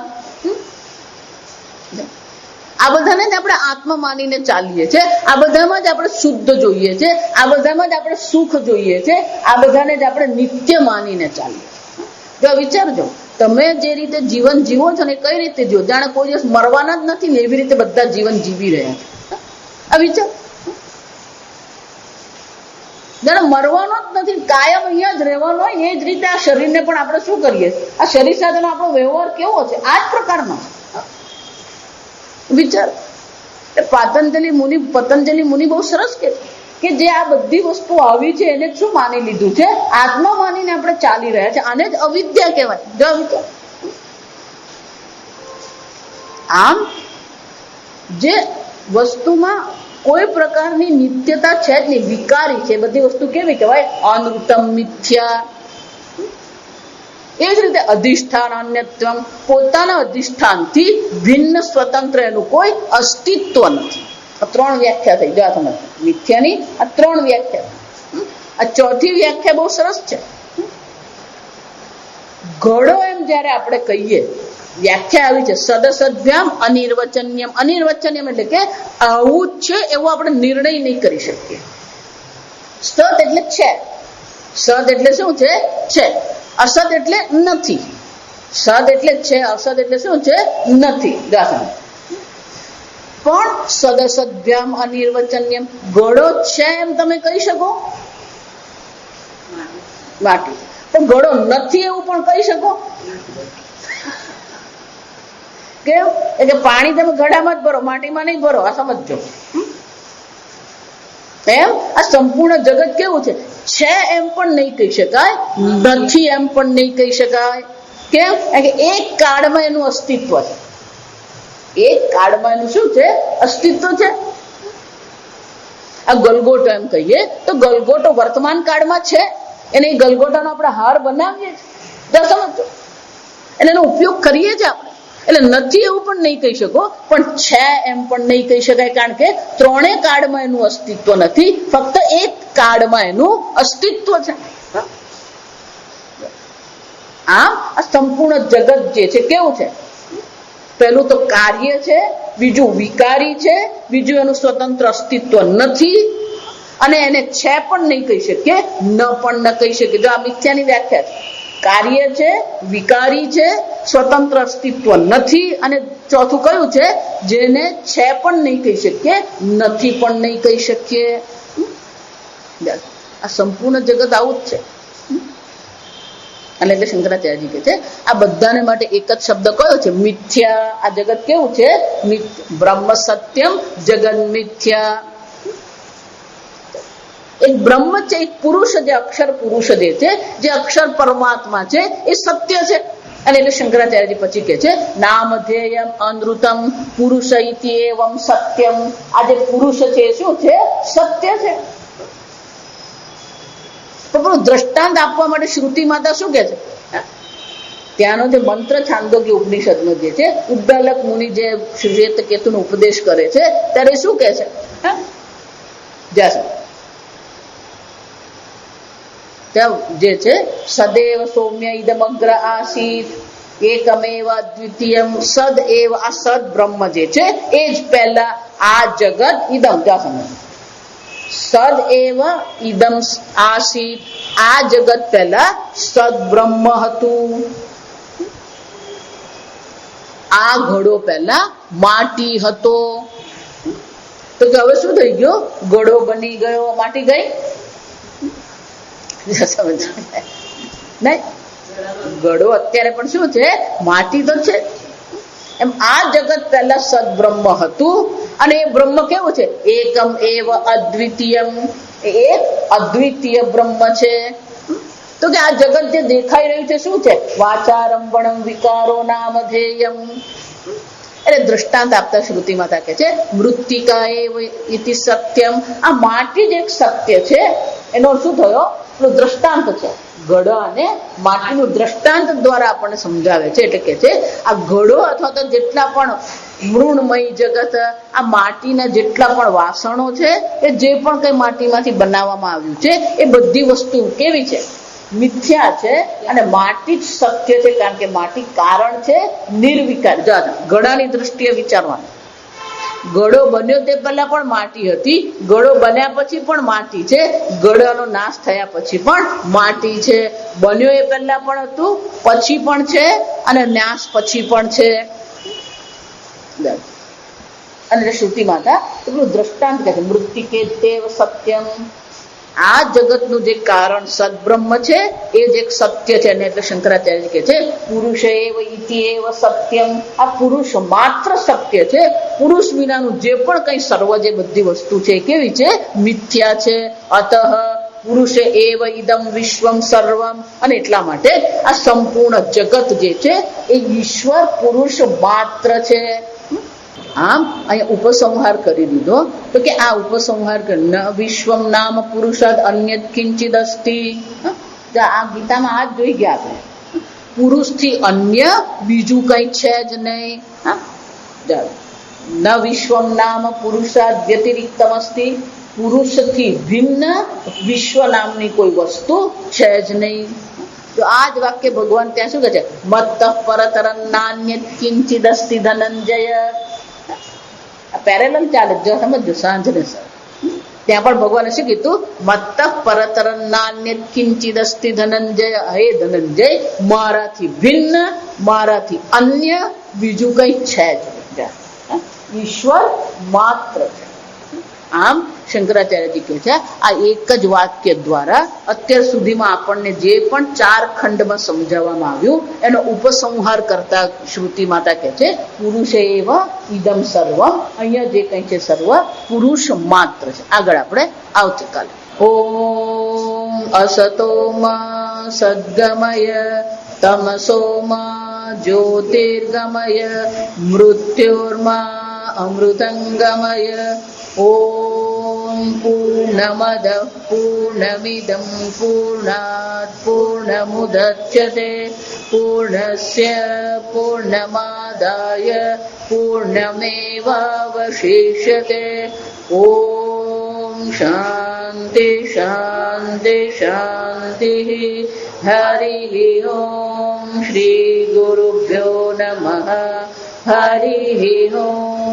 આ બધાને જ આપણે આત્મા માનીને ચાલીએ છીએ. આ બધામાં જ આપણે શુદ્ધ જોઈએ છે, આ બધામાં જ આપણે સુખ જોઈએ છે, આ બધાને જ આપણે નિત્ય માનીને ચાલીએ. જો વિચારજો, તમે જે રીતે જીવન જીવો છો ને કઈ રીતે જીવો, જાણે કોઈ દિવસ મરવાના જ નથી ને એવી રીતે બધા જીવન જીવી રહ્યા છે. આ વિચાર, જાણે મરવાનો જ નથી, કાયમ અહીંયા જ રહેવાનો હોય. એ જ રીતે આ શરીરને પણ આપણે શું કરીએ, આ શરીર સાથેનો આપણો વ્યવહાર કેવો છે, આ જ પ્રકારનો વિચાર. પતંજલિ મુનિ બહુ સરસ કે જે આ બધી વસ્તુ આવી છે એને શું માની લીધું છે, આત્મા માનીને આપણે ચાલી રહ્યા છે. આને જ અવિદ્યા કહેવાય. આમ જે વસ્તુમાં કોઈ પ્રકારની નિત્યતા છે જ નહીં, વિકારી છે, બધી વસ્તુ કેવી કહેવાય, અનૃતમ મિથ્યા. એ જ રીતે અધિષ્ઠાન અન્યત્વમ, પોતાના અધિષ્ઠાનથી ભિન્ન સ્વતંત્ર એનું કોઈ અસ્તિત્વ નથી. આ 3 વ્યાખ્યા થઈ. જો તમે મિથ્યાની આ 3 વ્યાખ્યા. આ ચોથી વ્યાખ્યા બહુ સરસ છે. ઘડો એમ જયારે આપણે કહીએ, વ્યાખ્યા આવી છે સદસદ્ભ્યામ અનિર્વચન્યમ. અનિર્વચન્યમ એટલે કે આવું જ છે એવો આપણે નિર્ણય નહીં કરી શકીએ. સત એટલે છે, સદ એટલે શું છે, છે. અસદ એટલે નથી. સદ એટલે છે, અસદ એટલે શું છે, નથી. પણ સદસદ્ભ્યામ અનિર્વચન્યમ, ઘડો છે એમ તમે કહી શકો, માટી. પણ ઘડો નથી એવું પણ કહી શકો. કેમ કે પાણી તમે ઘડામાં જ ભરો, માટીમાં નહીં ભરો. આ સમજો. એમ આ સંપૂર્ણ જગત કેવું છે એમ પણ નહીં કહી શકાય, નથી એમ પણ નહીં કહી શકાય. કેમ કે એક કાળમાં એનું અસ્તિત્વ છે. એક કાળમાં એનું શું છે, અસ્તિત્વ છે. આ ગલગોટો એમ કહીએ તો ગલગોટો વર્તમાન કાળમાં છે. એને ગલગોટાનો આપણે હાર બનાવીએ છીએ, સમજો, એનો ઉપયોગ કરીએ છીએ આપણે. એટલે નથી એવું પણ નહીં કહી શકો, પણ છે એમ પણ નહીં કહી શકાય. કારણ કે 3 કાળમાં એનું અસ્તિત્વ નથી, ફક્ત એક કાળમાં એનું અસ્તિત્વ છે. આમ આ સંપૂર્ણ જગત જે છે કેવું છે, પહેલું તો કાર્ય છે, બીજું વિકારી છે, બીજું એનું સ્વતંત્ર અસ્તિત્વ નથી, અને એને છે પણ નહીં કહી શકીએ, ન પણ ન કહી શકીએ. જો આ મિથ્યાની વ્યાખ્યા છે. કાર્ય છે, વિકારી છે, સ્વતંત્ર અસ્તિત્વ નથી, અને ચોથું કયું છે, જેને છે પણ નહીં કહી શકીએ, નથી પણ નહીં કહી શકીએ. આ સંપૂર્ણ જગત આવું જ છે. અને એટલે શંકરાચાર્યજી કહે છે આ બધાને માટે એક જ શબ્દ કયો છે, મિથ્યા. આ જગત કેવું છે, બ્રહ્મ સત્યમ જગન મિથ્યા. એક બ્રહ્મ છે, એક પુરુષ, જે અક્ષર પુરુષ જે છે, જે અક્ષર પરમાત્મા છે, એ સત્ય છે. અને એટલે શંકરાચાર્યજી પછી કે છે નામધેયમ અનૃતમ પુરુષ ઇતિ એવમ સત્યમ. આ જે પુરુષ છે એ શું છે, સત્ય છે. તો દ્રષ્ટાંત આપવા માટે શ્રુતિ માતા શું કે છે, ત્યાંનો જે મંત્ર છાંદોગ્ય ઉપનિષદનો જે છે, ઉદ્દાલક મુનિ જે શ્વેત કેતુનો ઉપદેશ કરે છે ત્યારે શું કે છે, જે છે સદેવ સૌમ્ય ઇદમગ્ર આસીત એકમેવ અદ્વિતીયમ સદ એવ. આ સદ બ્રહ્મ જે છે એ જ પહેલા આ જગત ઇદમ, સદ એવ ઇદમ આસીત. આ જગત પહેલા સદ બ્રહ્મ હતું. આ ઘડો પહેલા માટી હતો. તો હવે શું થઈ ગયો, ઘડો બની ગયો, માટી ગઈ નહીં. ઘડો અત્યારે પણ શું છે, માટી તો છે. એમ આ જગત પહેલા સદબ્રહ્મ હતું, અને એ બ્રહ્મ કેવું છે, એકમ એવ અદ્વિતીયમ. એક અદ્વિતીય બ્રહ્મ છે. તો કે આ જગત જે દેખાઈ રહ્યું છે શું છે, વાચારંભણમ વિકારો નામધેયમ. એટલે દ્રષ્ટાંત આપતા શ્રુતિ માતા કે છે મૃત્તિકા એવ ઇતિ સત્યમ. આ માટી જ એક સત્ય છે. એનો શું થયો, દ્રષ્ટાંત છે. ઘડો અને માટીનું દ્રષ્ટાંત દ્વારા આપણને સમજાવે છે. એટલે કે છે આ ઘડો અથવા તો જેટલા પણ મૃણમય જગત, આ માટીના જેટલા પણ વાસણો છે, એ જે પણ કઈ માટીમાંથી બનાવવામાં આવ્યું છે, એ બધી વસ્તુ કેવી છે, મિથ્યા છે. અને માટી જ સત્ય છે, કારણ કે માટી કારણ છે, નિર્વિકાર. ઘડાની દ્રષ્ટિએ વિચારવાનું, ઘડો બન્યો તે પહેલા પણ માટી હતી, ઘડો બન્યા પછી પણ માટી છે, ઘડાનો નાશ થયા પછી પણ માટી છે, બન્યો એ પહેલા પણ હતું, પછી પણ છે અને નાશ પછી પણ છે. અને શ્રુતિ માતા એટલું દ્રષ્ટાંત કહે છે, મૃત્તિકે તેવ સત્યમ. આ જગતનું જે કારણ સદબ્રહ્મ છે એ જ એક સત્ય છે. અને એટલે શંકરાચાર્ય કહે છે પુરુષ એવ ઇતિ એવ સત્યમ. આ પુરુષ માત્ર સત્ય છે. પુરુષ વિનાનું જે પણ કઈ સર્વ જે બધી વસ્તુ છે કેવી છે? મિથ્યા છે. અતઃ પુરુષે એવ ઇદમ વિશ્વમ સર્વમ. અને એટલા માટે આ સંપૂર્ણ જગત જે છે એ ઈશ્વર પુરુષ માત્ર છે. આમ અહીંયા ઉપસંહાર કરી દીધો તો કે આ ઉપસંહાર ન વિશ્વમ નામ પુરુષાદ અન્યત કિંચિદ અસ્તિ. આ ગીતામાં આ જ જોઈ ગયા આપણે, પુરુષથી અન્ય બીજું કઈ છે જ નહીં. ન વિશ્વમ નામ પુરુષાદ વ્યતિરિક્તમ અસ્તિ. પુરુષથી ભિન્ન વિશ્વ નામની કોઈ વસ્તુ છે જ નહીં. તો આ જ વાક્ય ભગવાન ત્યાં શું કહે છે? મત્ત પરતરં નાન્યત કિંચિદ અસ્તિ ધનંજય. પેરેલલ ચાલે, જો સમજો સાંજને સર ત્યાં પણ ભગવાને શું કીધું? મત્ત પરતરં નાન્યત કિંચિદ અસ્તિ ધનંજય. હે ધનંજય, મારાથી ભિન્ન મારાથી અન્ય બીજું કઈ છે જ નહીં. ઈશ્વર માત્ર છે. આમ શંકરાચાર્યજી કહે છે આ એક જ વાક્ય દ્વારા અત્યાર સુધીમાં આપણને જે પણ 4 ખંડમાં સમજાવવામાં આવ્યું એનો ઉપસંહાર કરતા શ્રુતિ માતા કહે છે પુરુષ એવ ઇદમ સર્વમ. અહીંયા જે કંઈ છે સર્વ પુરુષ માત્ર છે. આગળ આપણે આવતીકાલે. ઓમ અસતોમાં સદ્ગમય તમસોમાં જ્યોતિર્ગમય મૃત્યોર્મા અમૃતંગમય. ઓમ પૂર્ણમદ પૂર્ણમિદં પૂર્ણાત પૂર્ણમુદચ્યતે પૂર્ણસ્ય પૂર્ણમાદાય પૂર્ણમેવાવશિષ્યતે. ઓમ શાંતિ શાંતિ શાંતિ. હરિ ઓમ શ્રી ગુરુભ્યો નમઃ. હરિ ઓમ.